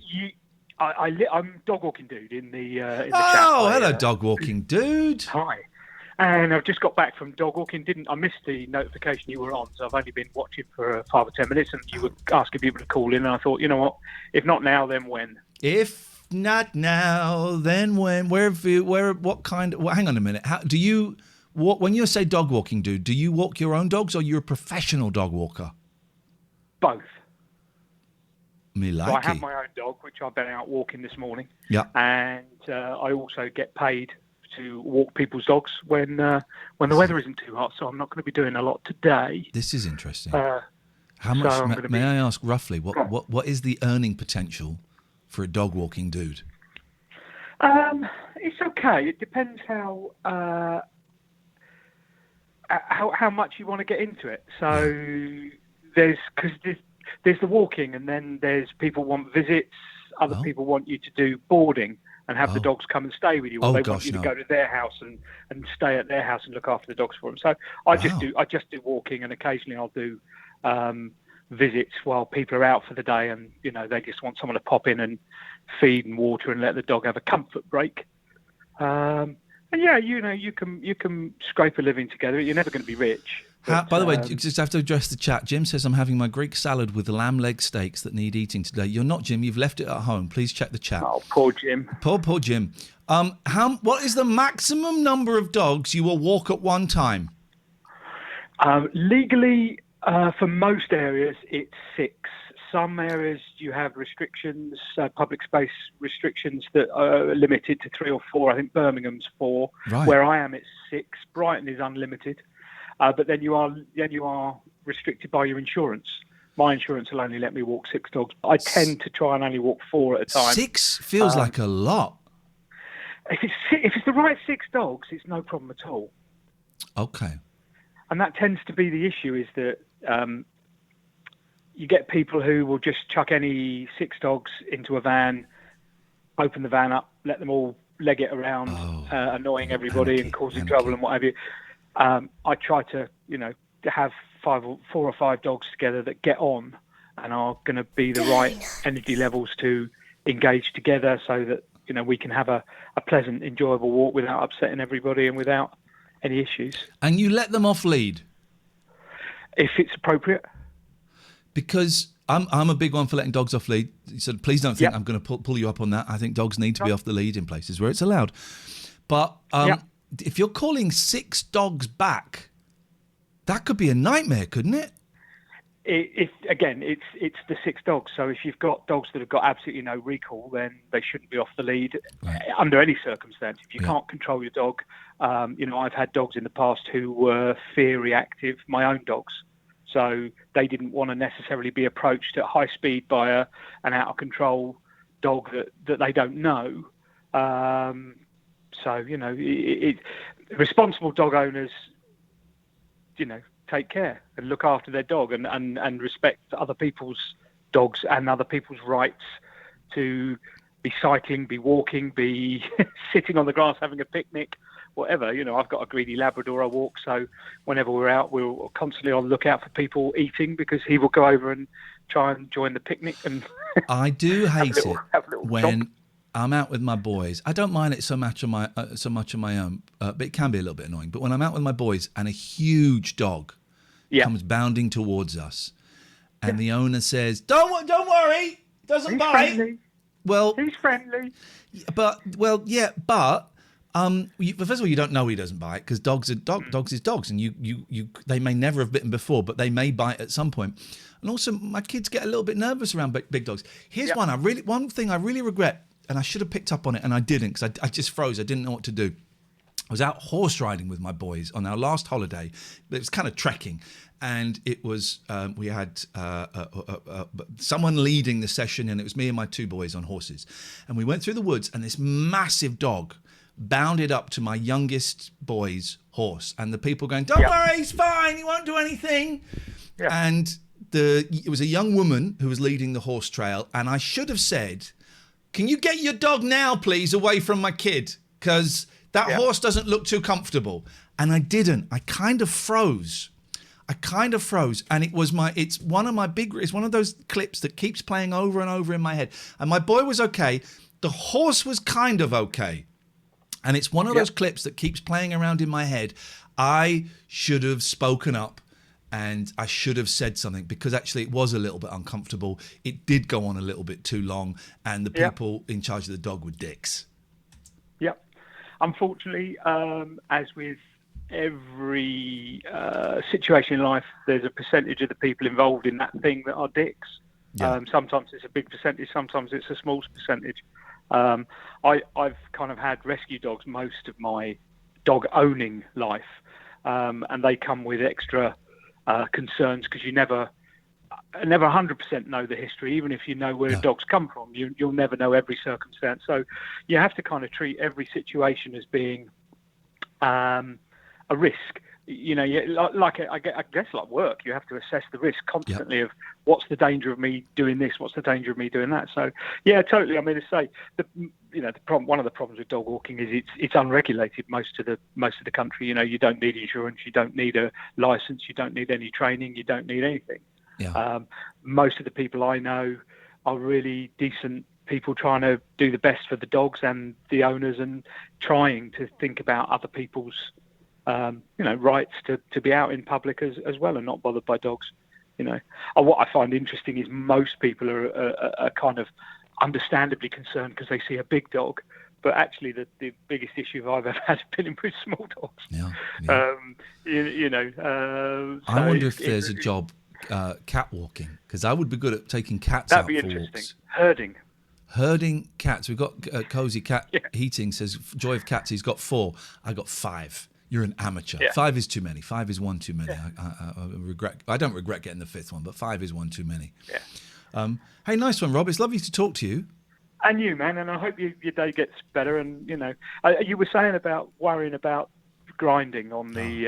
I'm dog walking dude in the chat. Oh, hello, dog walking dude. Hi. And I've just got back from dog walking. I missed the notification you were on, so I've only been watching for 5 or 10 minutes, and you were asking people to call in, and I thought, you know what? If not now, then when? If not now, then when? What kind? Well, hang on a minute. How do you? When you say dog walking dude, do you walk your own dogs, or are you a professional dog walker? Both. Me like so I have my own dog, which I've been out walking this morning. Yeah. And I also get paid to walk people's dogs when the weather isn't too hot. So I'm not going to be doing a lot today. This is interesting. How much? May I ask roughly what is the earning potential for a dog walking dude? It's okay. It depends how much you want to get into it. So there's the walking, and then there's people want visits. Other people want you to do boarding and have the dogs come and stay with you. Or they want you to go to their house and stay at their house and look after the dogs for them. So I just do walking, and occasionally I'll do visits while people are out for the day, and you know they just want someone to pop in and feed and water and let the dog have a comfort break. And yeah, you know, you can scrape a living together. You're never going to be rich. By the way, just have to address the chat. Jim says, I'm having my Greek salad with lamb leg steaks that need eating today. You're not, Jim. You've left it at home. Please check the chat. Oh, poor Jim. Poor Jim. What is the maximum number of dogs you will walk at one time? Legally, for most areas, it's 6. Some areas you have restrictions, public space restrictions that are limited to 3 or 4. I think Birmingham's 4. Right. Where I am, it's 6. Brighton is unlimited. But then you are restricted by your insurance. My insurance will only let me walk 6 dogs. I tend to try and only walk 4 at a time. 6 feels like a lot. If it's the right 6 dogs, it's no problem at all. Okay. And that tends to be the issue, is that you get people who will just chuck any 6 dogs into a van, open the van up, let them all leg it around, annoying everybody and causing trouble and what have you. I try to, have 4 or 5 dogs together that get on and are going to be the right energy levels to engage together, so that we can have a pleasant, enjoyable walk without upsetting everybody and without any issues. And you let them off lead? If it's appropriate. Because I'm a big one for letting dogs off lead. So please don't think Yep. I'm going to pull you up on that. I think dogs need to be off the lead in places where it's allowed. But if you're calling 6 dogs back, that could be a nightmare, couldn't it? It's the 6 dogs. So if you've got dogs that have got absolutely no recall, then they shouldn't be off the lead under any circumstance. If you can't control your dog, I've had dogs in the past who were fear reactive, my own dogs. So they didn't want to necessarily be approached at high speed by an out of control dog that they don't know. Responsible dog owners, take care and look after their dog and respect other people's dogs and other people's rights to be cycling, be walking, be sitting on the grass having a picnic, whatever. I've got a greedy Labrador I walk, so whenever we're out, we're constantly on the lookout for people eating because he will go over and try and join the picnic. And I do hate it when jump. I'm out with my boys. I don't mind it so much on my own, but it can be a little bit annoying. But when I'm out with my boys and a huge dog comes bounding towards us, and the owner says, "Don't worry, doesn't bite." Friendly. Well, he's friendly. But first of all, you don't know he doesn't bite because dogs is dogs, and they may never have bitten before, but they may bite at some point. And also, my kids get a little bit nervous around big dogs. Here's one thing I really regret, and I should have picked up on it, and I didn't because I just froze. I didn't know what to do. I was out horse riding with my boys on our last holiday. It was kind of trekking, and it was we had someone leading the session, and it was me and my 2 boys on horses, and we went through the woods, and this massive dog bounded up to my youngest boy's horse, and the people going, "Don't worry, he's fine, he won't do anything." And it was a young woman who was leading the horse trail, and I should have said, "Can you get your dog now, please, away from my kid? Because that horse doesn't look too comfortable." And I didn't. I kind of froze. And it's one of those clips that keeps playing over and over in my head. And my boy was okay. The horse was kind of okay. And it's one of those clips that keeps playing around in my head. I should have spoken up and I should have said something because actually it was a little bit uncomfortable. It did go on a little bit too long, and the people in charge of the dog were dicks. Yep. Unfortunately, as with every situation in life, there's a percentage of the people involved in that thing that are dicks. Sometimes it's a big percentage, sometimes it's a small percentage. I've kind of had rescue dogs most of my dog owning life, and they come with extra concerns because you never 100% know the history. Even if you know where dogs come from, you'll never know every circumstance. So you have to kind of treat every situation as being a risk. I guess like work, you have to assess the risk constantly of what's the danger of me doing this, what's the danger of me doing that. So yeah, totally. I mean, to say one of the problems with dog walking is it's unregulated most of the country. You don't need insurance, you don't need a license, you don't need any training, you don't need anything. Most of the people I know are really decent people trying to do the best for the dogs and the owners, and trying to think about other people's rights to be out in public as well, and not bothered by dogs. What I find interesting is most people are kind of understandably concerned because they see a big dog, but actually the biggest issue I've ever had has been with small dogs. I wonder if there's a job cat walking, because I would be good at taking cats out for walks. That'd be interesting. Herding cats. We've got Cozy Cat Heating says Joy of Cats. He's got 4. I got 5. You're an amateur. 5 is too many. 5 is one too many. I don't regret getting the 5th one, but 5 is one too many. Hey, nice one, Rob. It's lovely to talk to you. And you, man. And I hope your day gets better. And you were saying about worrying about grinding on the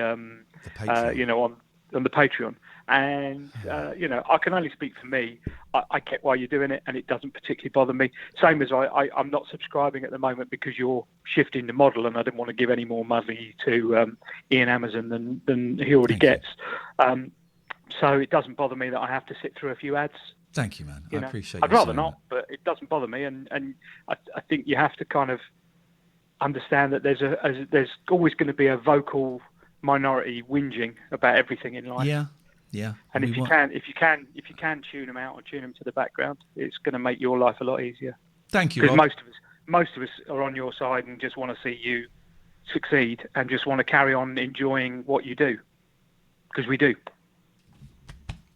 Patreon. on the Patreon. And, I can only speak for me. I get why you're doing it, and it doesn't particularly bother me. Same as I'm not subscribing at the moment because you're shifting the model, and I didn't want to give any more money to Iain Amazon than he already gets. So it doesn't bother me that I have to sit through a few ads. Thank you, man. I appreciate it. I'd rather not, but it doesn't bother me. And I think you have to kind of understand that there's always going to be a vocal minority whinging about everything in life. Yeah. And if you can tune them out or tune them to the background, it's going to make your life a lot easier. Thank you. Because most of us are on your side and just want to see you succeed and just want to carry on enjoying what you do, because we do.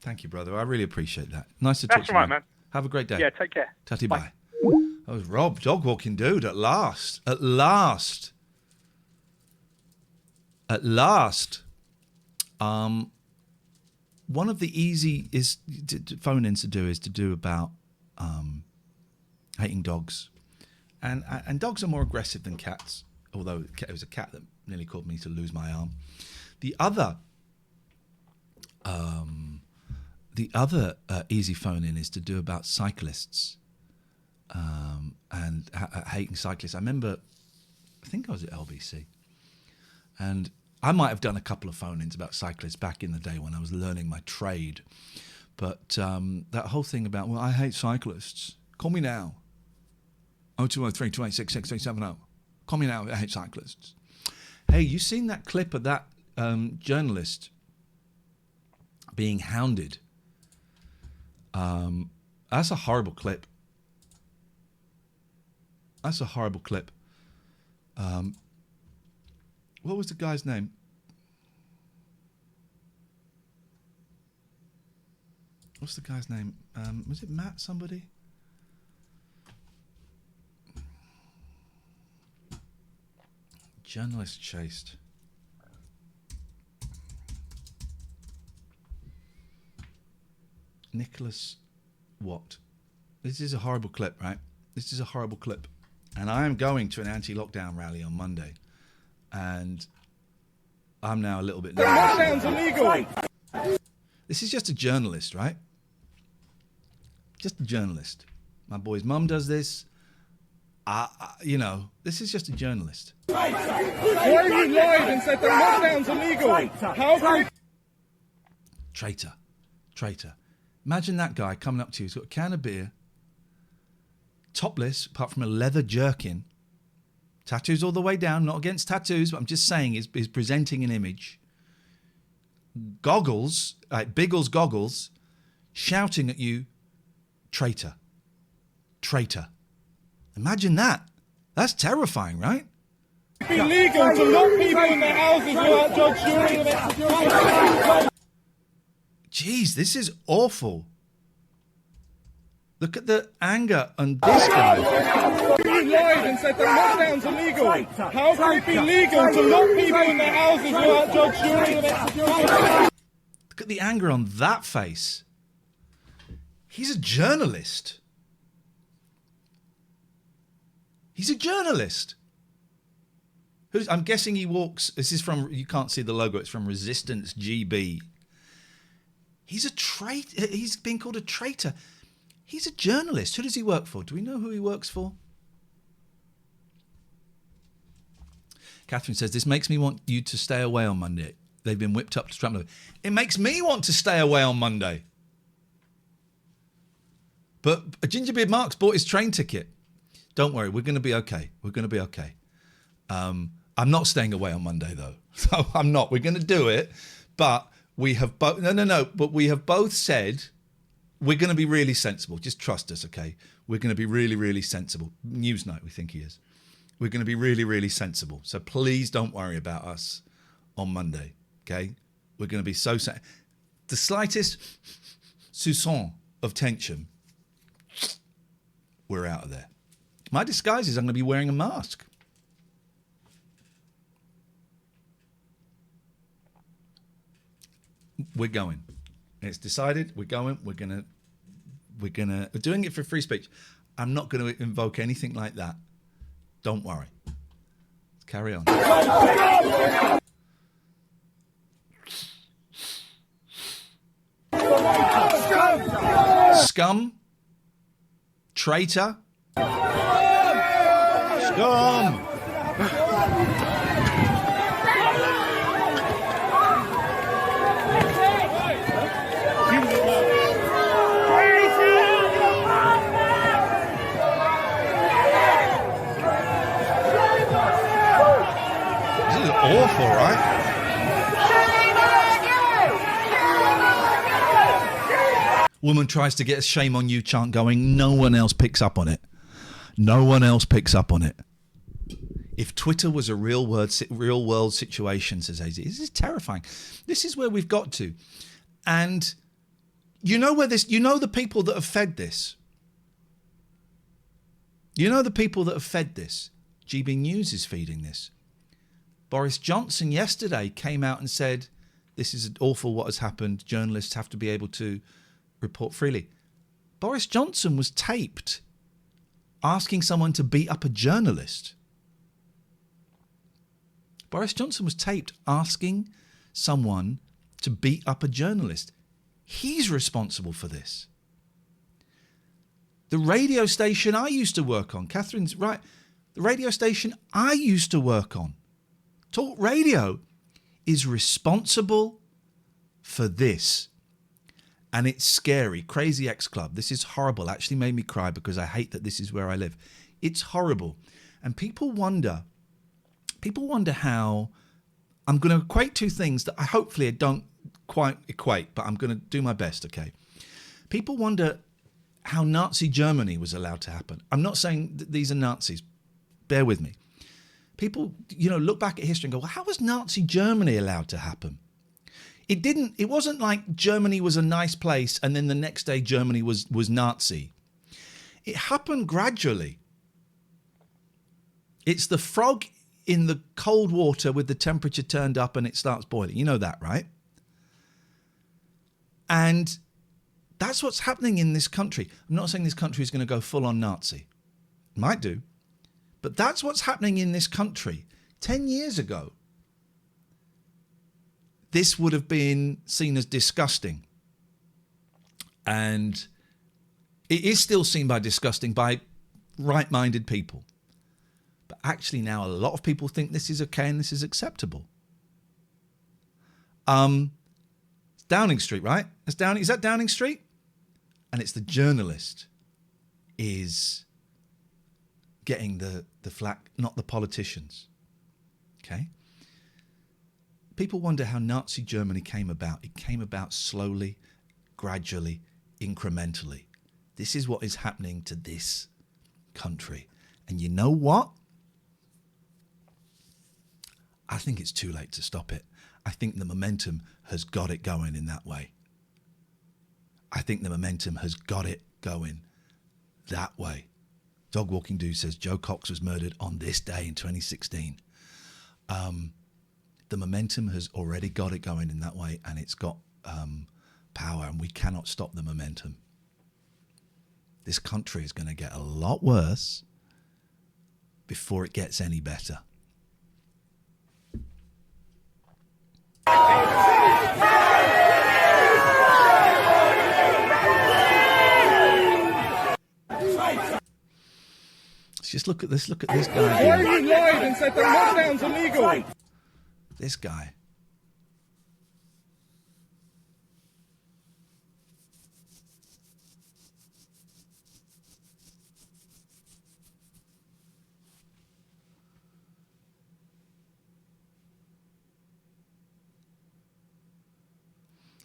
Thank you, brother. I really appreciate that. Nice to talk to you. That's right, man. Have a great day. Yeah, take care. Tatty bye. That was Rob, dog walking dude. At last. One of the easy phone-ins to do is to do about hating dogs, and dogs are more aggressive than cats. Although it was a cat that nearly caused me to lose my arm. The other easy phone-in is to do about cyclists and hating cyclists. I think I was at LBC, and I might have done a couple of phone-ins about cyclists back in the day when I was learning my trade. But that whole thing about, well, I hate cyclists. Call me now. 0203 286 6370. Call me now. I hate cyclists. Hey, you seen that clip of that journalist being hounded? That's a horrible clip. What was the guy's name? What's the guy's name? Was it Matt somebody? Journalist chased. Nicholas what? This is a horrible clip, right? This is a horrible clip. And I am going to an anti-lockdown rally on Monday. And I'm now a little bit nervous. Lockdown's illegal. This is just a journalist, right? Just a journalist. My boy's mum does this. This is just a journalist. Why have you lied and said that lockdown's illegal? How can Traitor. Imagine that guy coming up to you. He's got a can of beer, topless, apart from a leather jerkin, tattoos all the way down. Not against tattoos, but I'm just saying he's presenting an image. Goggles, Biggles goggles, shouting at you, traitor. Imagine that. That's terrifying, right? it's illegal to lock people in their houses without judge, jury, and execution? Jeez, this is awful. Look at the anger on this guy. You lied and said that lockdown's illegal. How can it be legal to lock people in their houses without judge, jury, and execution? Look at the anger on that face. He's a journalist. I'm guessing he walks. This is from, you can't see the logo, it's from Resistance GB. He's a traitor. He's been called a traitor. He's a journalist. Who does he work for? Do we know who he works for? Catherine says, this makes me want you to stay away on Monday. They've been whipped up to Trump. It makes me want to stay away on Monday. But Gingerbeard Mark's bought his train ticket. Don't worry, we're going to be okay. I'm not staying away on Monday, though. So I'm not. We're going to do it. But we have both... No. But we have both said we're going to be really sensible. Just trust us, okay? We're going to be really, really sensible. Newsnight, we think he is. We're going to be really, really sensible. So please don't worry about us on Monday, okay? We're going to be so... The slightest soupçon of tension, we're out of there. My disguise is I'm going to be wearing a mask. We're going. It's decided. We're going. We're doing it for free speech. I'm not going to invoke anything like that. Don't worry. Let's carry on. Scum. Traitor. Scum. This is awful, right? Woman tries to get a shame on you chant going. No one else picks up on it. No one else picks up on it. If Twitter was a real world situation, says AZ, this is terrifying. This is where we've got to. And you know the people that have fed this. You know the people that have fed this. GB News is feeding this. Boris Johnson yesterday came out and said, this is awful what has happened. Journalists have to be able to report freely. Boris Johnson was taped asking someone to beat up a journalist. Boris Johnson was taped asking someone to beat up a journalist. He's responsible for this. The radio station I used to work on, Catherine's right, the radio station I used to work on, Talk Radio, is responsible for this. And it's scary. Crazy X Club. This is horrible. Actually made me cry because I hate that this is where I live. It's horrible. And people wonder how, I'm going to equate two things that I don't quite equate, but I'm going to do my best, okay? People wonder how Nazi Germany was allowed to happen. I'm not saying that these are Nazis. Bear with me. People, look back at history and go, well, how was Nazi Germany allowed to happen? It wasn't like Germany was a nice place and then the next day Germany was Nazi. It happened gradually. It's the frog in the cold water with the temperature turned up and it starts boiling. You know that, right? And that's what's happening in this country. I'm not saying this country is going to go full on Nazi. It might do. But that's what's happening in this country. 10 years ago, this would have been seen as disgusting. And it is still seen by disgusting by right-minded people. But actually now a lot of people think this is okay and this is acceptable. Downing Street, right? Is that Downing Street? And it's the journalist is getting the flack, not the politicians. Okay? People wonder how Nazi Germany came about. It came about slowly, gradually, incrementally. This is what is happening to this country. And you know what? I think it's too late to stop it. I think the momentum has got it going in that way. I think the momentum has got it going that way. Dog Walking Dude says Joe Cox was murdered on this day in 2016. The momentum has already got it going in that way, and it's got power, and we cannot stop the momentum. This country is going to get a lot worse before it gets any better. Let's look at this guy. Why have you lied and said that lockdown's illegal? This guy.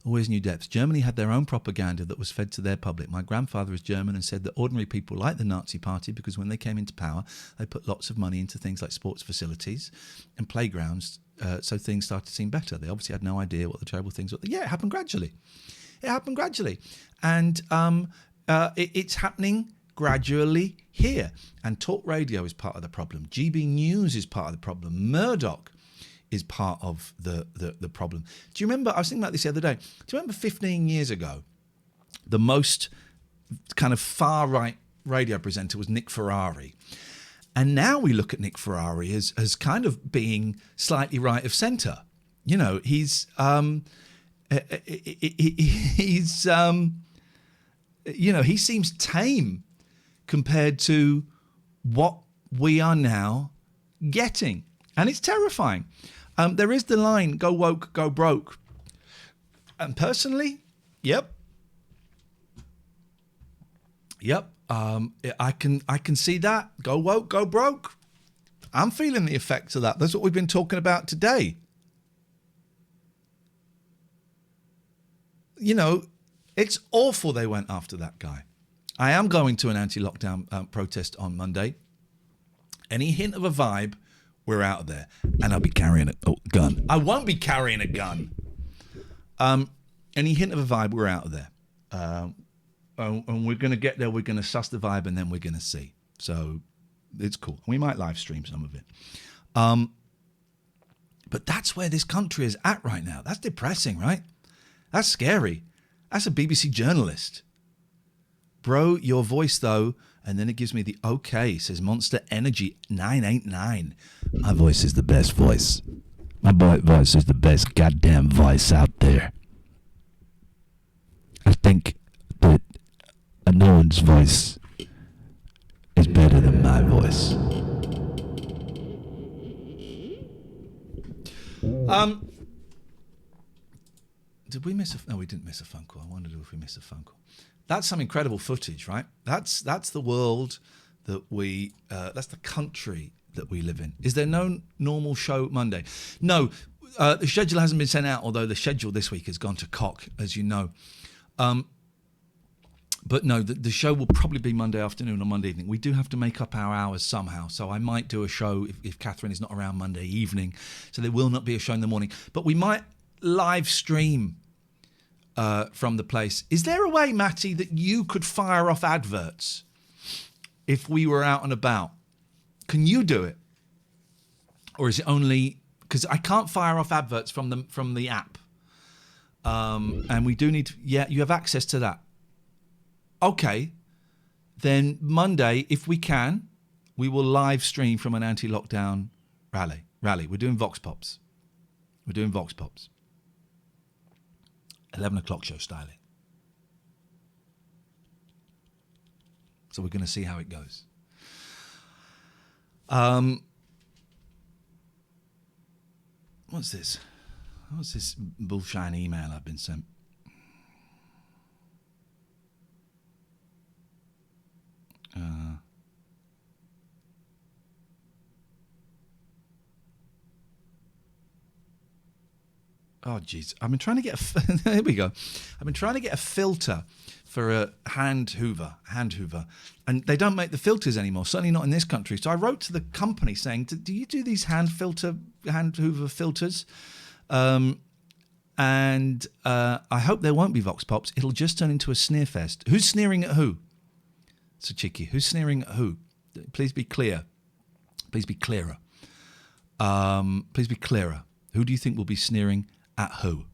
Always new depths. Germany had their own propaganda that was fed to their public. My grandfather is German and said that ordinary people liked the Nazi Party because when they came into power, they put lots of money into things like sports facilities and playgrounds, so things started to seem better. They obviously had no idea what the terrible things were. Yeah, it happened gradually. And it's happening gradually here. And Talk Radio is part of the problem. GB News is part of the problem. Murdoch is part of the problem. Do you remember, I was thinking about this the other day, do you remember 15 years ago, the most kind of far-right radio presenter was Nick Ferrari. And now we look at Nick Ferrari as kind of being slightly right of centre. You know, he seems tame compared to what we are now getting. And it's terrifying. There is the line, go woke, go broke. And personally, yep. I can see that. Go woke, go broke. I'm feeling the effects of that. That's what we've been talking about today. You know, It's awful they went after that guy. I am going to an anti-lockdown protest on Monday. Any hint of a vibe, we're out of there. And I'll be carrying a gun. I won't be carrying a gun. Any hint of a vibe, we're out of there. And we're going to get there. We're going to suss the vibe, and then we're going to see. So it's cool. We might live stream some of it. But that's where this country is at right now. That's depressing, right? That's scary. That's a BBC journalist. Bro, your voice, though, and then it gives me the okay, says Monster Energy 989. My voice is the best voice. My voice is the best goddamn voice out there. I think that no one's voice is better than my voice. Did we miss a... No, we didn't miss a phone call. I wondered if we missed a phone call. That's some incredible footage, right? That's the world that we... that's the country that we live in. Is there no normal show Monday? No, the schedule hasn't been sent out, although the schedule this week has gone to cock, as you know. But no, the show will probably be Monday afternoon or Monday evening. We do have to make up our hours somehow. So I might do a show if Catherine is not around Monday evening. So there will not be a show in the morning. But we might live stream from the place. Is there a way, Matty, that you could fire off adverts if we were out and about? Can you do it? Or is it only... Because I can't fire off adverts from the app. And we do need to... Yeah, you have access to that. Okay. Then Monday, if we can, we will live stream from an anti-lockdown rally. We're doing Vox Pops. 11 o'clock show styling. So we're going to see how it goes. What's this? What's this bullshine email I've been sent? Oh, geez. I've been trying to get there we go. I've been trying to get a filter for a hand hoover, and they don't make the filters anymore, certainly not in this country. So I wrote to the company saying, do you do these hand hoover filters? And I hope there won't be Vox Pops. It'll just turn into a sneer fest. Who's sneering at who? So cheeky. Who's sneering at who? Please be clear. Please be clearer. Please be clearer. Who do you think will be sneering at who?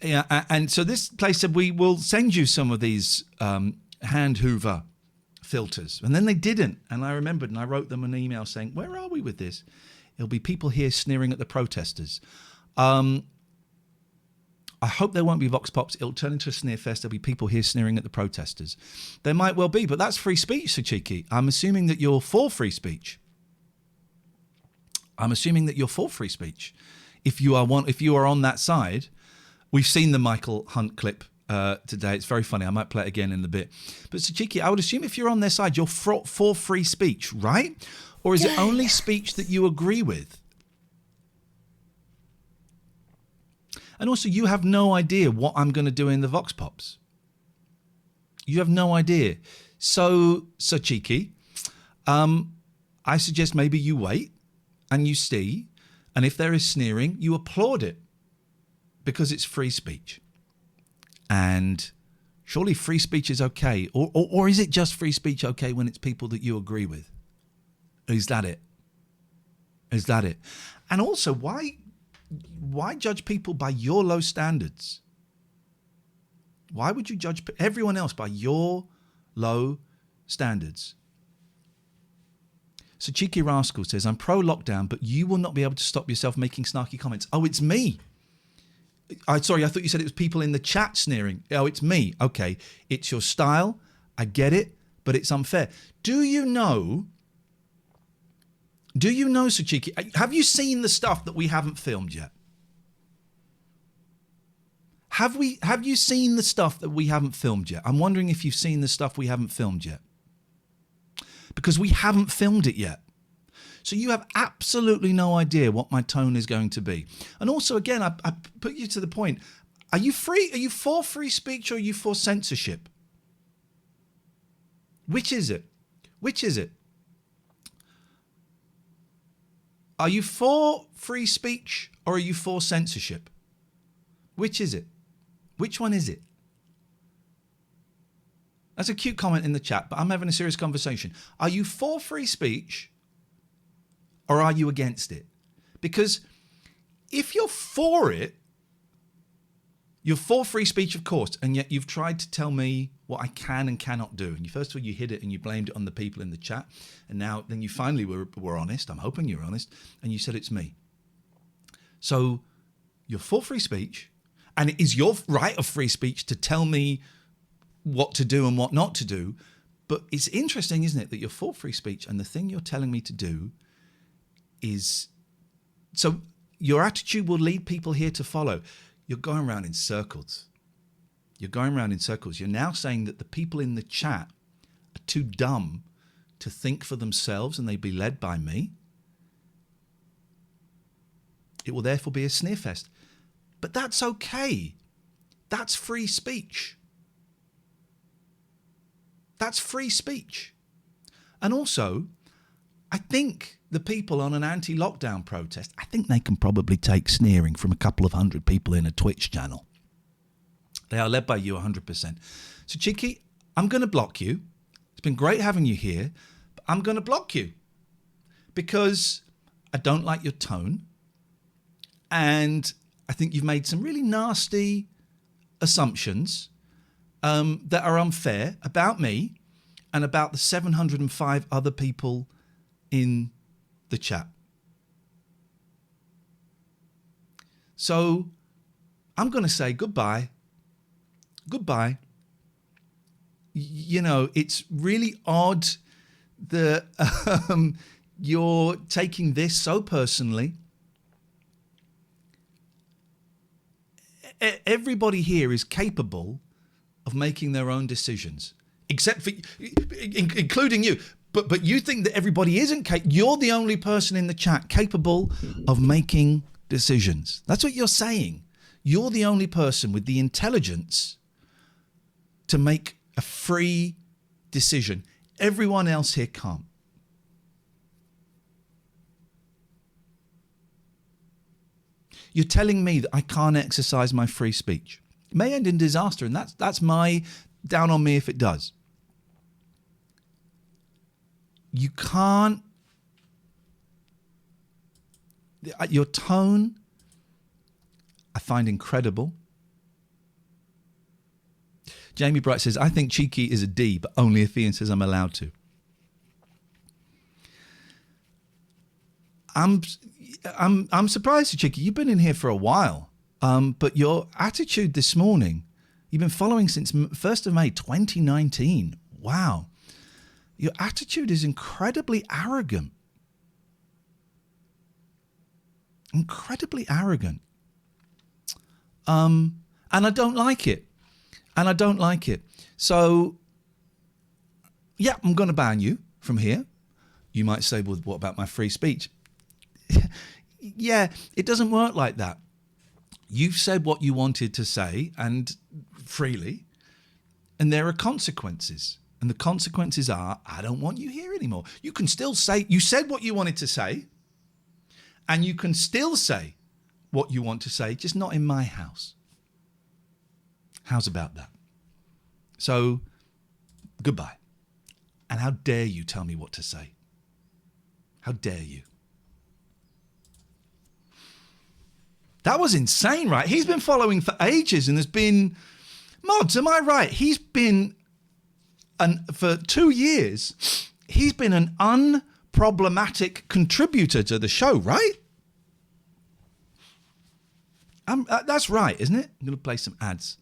Yeah, and so this place said we will send you some of these hand hoover filters, and then they didn't. And I remembered, and I wrote them an email saying, "Where are we with this?" It'll be people here sneering at the protesters. I hope there won't be Vox Pops. It'll turn into a sneer fest. There'll be people here sneering at the protesters. There might well be, but that's free speech, so cheeky. I'm assuming that you're for free speech. If you are on that side, we've seen the Michael Hunt clip today. It's very funny. I might play it again in a bit. But so cheeky, I would assume if you're on their side, you're for free speech, right? Or is it only speech that you agree with? And also, you have no idea what I'm going to do in the Vox Pops. You have no idea. So cheeky. I suggest maybe you wait and you see, and if there is sneering, you applaud it because it's free speech. And surely free speech is okay. Or is it just free speech okay when it's people that you agree with? Is that it? And also, why judge people by your low standards? Why would you judge everyone else by your low standards? So Cheeky Rascal says, I'm pro-lockdown, but you will not be able to stop yourself making snarky comments. Oh, it's me. Sorry, I thought you said it was people in the chat sneering. Oh, it's me. Okay, it's your style. I get it, but it's unfair. Do you know, so cheeky, have you seen the stuff that we haven't filmed yet? Have you seen the stuff that we haven't filmed yet? I'm wondering if you've seen the stuff we haven't filmed yet. Because we haven't filmed it yet. So you have absolutely no idea what my tone is going to be. And also, again, I put you to the point. Are you free? Are you for free speech or are you for censorship? Which is it? Which is it? Are you for free speech or are you for censorship? Which is it? Which one is it? That's a cute comment in the chat, but I'm having a serious conversation. Are you for free speech or are you against it? Because if you're for it, you're for free speech, of course, and yet you've tried to tell me what I can and cannot do. And first of all, you hid it and you blamed it on the people in the chat. And now, then you finally were honest. I'm hoping you're honest. And you said it's me. So you're for free speech, and it is your right of free speech to tell me what to do and what not to do. But it's interesting, isn't it, that you're for free speech and the thing you're telling me to do is... So your attitude will lead people here to follow. You're going around in circles. You're going around in circles. You're now saying that the people in the chat are too dumb to think for themselves and they be led by me. It will therefore be a sneer fest. But that's okay. That's free speech. That's free speech. And also, I think the people on an anti-lockdown protest, I think they can probably take sneering from a couple of hundred people in a Twitch channel. They are led by you 100%. So, Cheeky, I'm going to block you. It's been great having you here, but I'm going to block you because I don't like your tone. And I think you've made some really nasty assumptions that are unfair about me and about the 705 other people in the chat. So I'm going to say goodbye. Goodbye. You know, it's really odd that you're taking this so personally. Everybody here is capable of making their own decisions, except for, including you. But you think that everybody isn't capable. You're the only person in the chat capable of making decisions. That's what you're saying. You're the only person with the intelligence to make a free decision. Everyone else here can't. You're telling me that I can't exercise my free speech. It may end in disaster, and that's my down on me if it does. You can't... Your tone, I find incredible. Jamie Bright says, I think cheeky is a D, but only if Iain says I'm allowed to. I'm surprised, Cheeky. You've been in here for a while, but your attitude this morning, you've been following since 1st of May 2019. Wow. Your attitude is incredibly arrogant. Incredibly arrogant. And I don't like it. And I don't like it. So, yeah, I'm going to ban you from here. You might say, well, what about my free speech? Yeah, it doesn't work like that. You've said what you wanted to say, and freely, and there are consequences. And the consequences are, I don't want you here anymore. You can still say, you said what you wanted to say, and you can still say what you want to say, just not in my house. How's about that? So, goodbye. And how dare you tell me what to say? How dare you? That was insane, right? He's been following for ages and there's been... Mods, am I right? He's been... for 2 years, he's been an unproblematic contributor to the show, right? That's right, isn't it? I'm going to play some ads.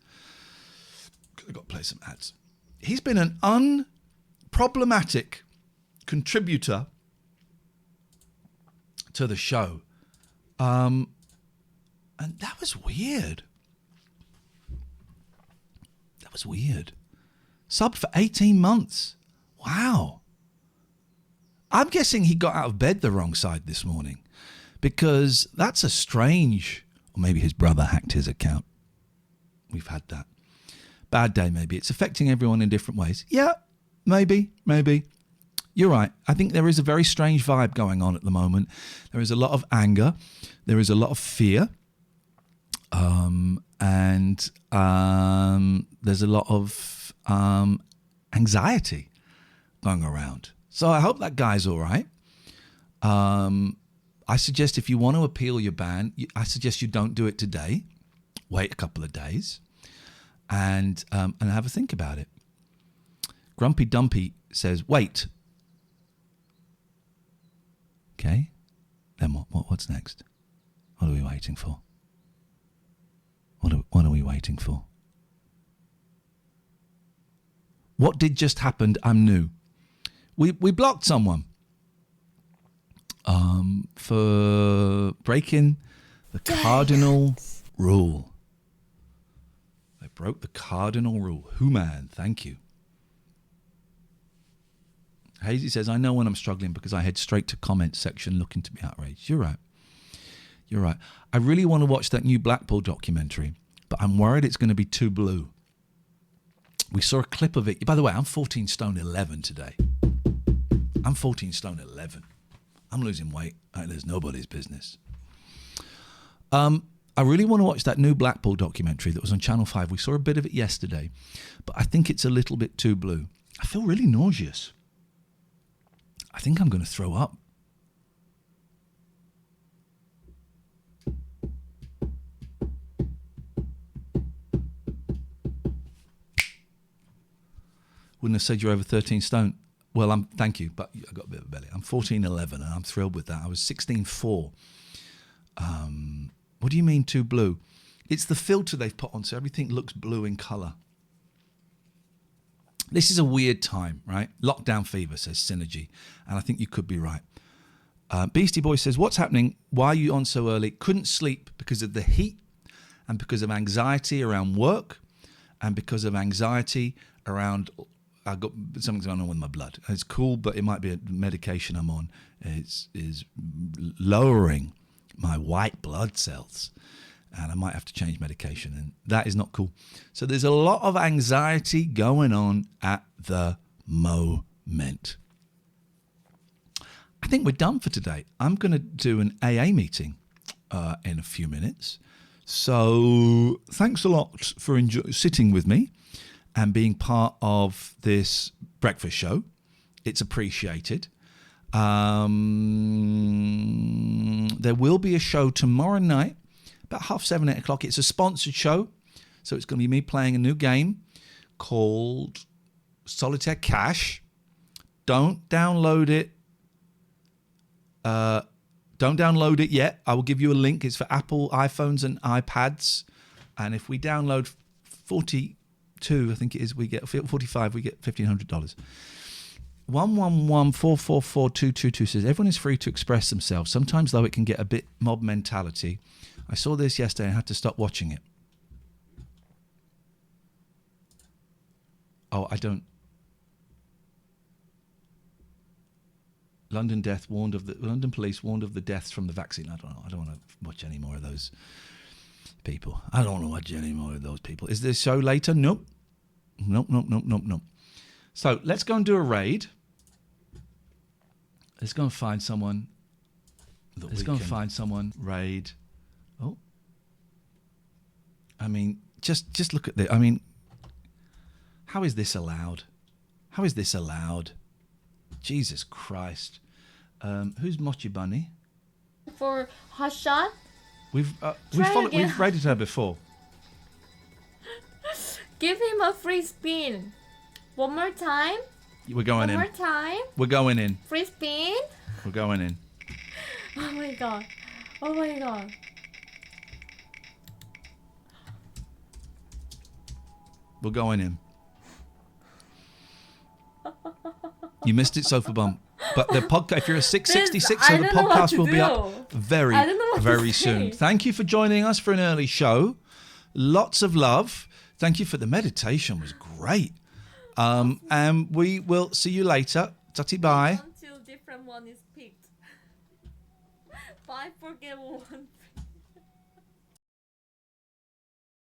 I've got to play some ads. He's been an unproblematic contributor to the show. And that was weird. That was weird. Sub for 18 months. Wow. I'm guessing he got out of bed the wrong side this morning, because that's a strange... Or maybe his brother hacked his account. we've had that. Bad day, maybe. It's affecting everyone in different ways. Yeah, maybe. You're right. I think there is a very strange vibe going on at the moment. There is a lot of anger. There is a lot of fear. And there's a lot of anxiety going around. So I hope that guy's all right. I suggest if you want to appeal your ban, I suggest you don't do it today. Wait a couple of days and have a think about it. Grumpy Dumpy says, wait. Okay. Then what's next? What are we waiting for? What are we waiting for? What did just happen? I'm new. We blocked someone for breaking the cardinal rule. They broke the cardinal rule. Human, thank you. Hazy says, I know when I'm struggling because I head straight to comment section looking to be outraged. You're right. I really want to watch that new Blackpool documentary, but I'm worried it's going to be too blue. We saw a clip of it. By the way, I'm 14 stone 11 today. I'm 14 stone 11. I'm losing weight. There's nobody's business. I really want to watch that new Blackpool documentary that was on Channel 5. We saw a bit of it yesterday, but I think it's a little bit too blue. I feel really nauseous. I think I'm going to throw up. Wouldn't have said you're over 13 stone. Well, thank you, but I got a bit of a belly. I'm 14.11 and I'm thrilled with that. I was 16.4. What do you mean too blue? It's the filter they've put on, so everything looks blue in colour. This is a weird time, right? Lockdown fever, says Synergy. And I think you could be right. Beastie Boy says, what's happening? Why are you on so early? Couldn't sleep because of the heat and because of anxiety around work and because of anxiety around... I've got something going on with my blood. It's cool, but it might be a medication I'm on. Is lowering my white blood cells. And I might have to change medication. And that is not cool. So there's a lot of anxiety going on at the moment. I think we're done for today. I'm going to do an AA meeting in a few minutes. So thanks a lot for sitting with me and being part of this breakfast show. It's appreciated. There will be a show tomorrow night, about 7:30, 8 o'clock. It's a sponsored show. So it's going to be me playing a new game called Solitaire Cash. Don't download it. Don't download it yet. I will give you a link. It's for Apple iPhones and iPads. And if we download 42, I think it is, we get 45, we get $1,500. 111-444-222 says, everyone is free to express themselves. Sometimes, though, it can get a bit mob mentality. I saw this yesterday and had to stop watching it. Oh, I don't... London police warned of the deaths from the vaccine. I don't know. I don't want to watch any more of those people. I don't want to watch any more of those people. Is this show later? Nope. Nope. So let's go and do a raid. Let's go and find someone. Raid. Oh. I mean, just look at this. I mean, how is this allowed? Jesus Christ. Who's Mochi Bunny? For Hashan? We've raided her before. Give him a free spin. One more time. We're going in. One more time. We're going in. Free spin. We're going in. Oh my god. We're going in. You missed it, Sofa Bum. But the podcast, if you're a 666, so the podcast will be up very soon. Thank you for joining us for an early show. Lots of love. Thank you for the meditation. It was great. And we will see you later. Tutty bye. Until different one is picked. Bye, forget one.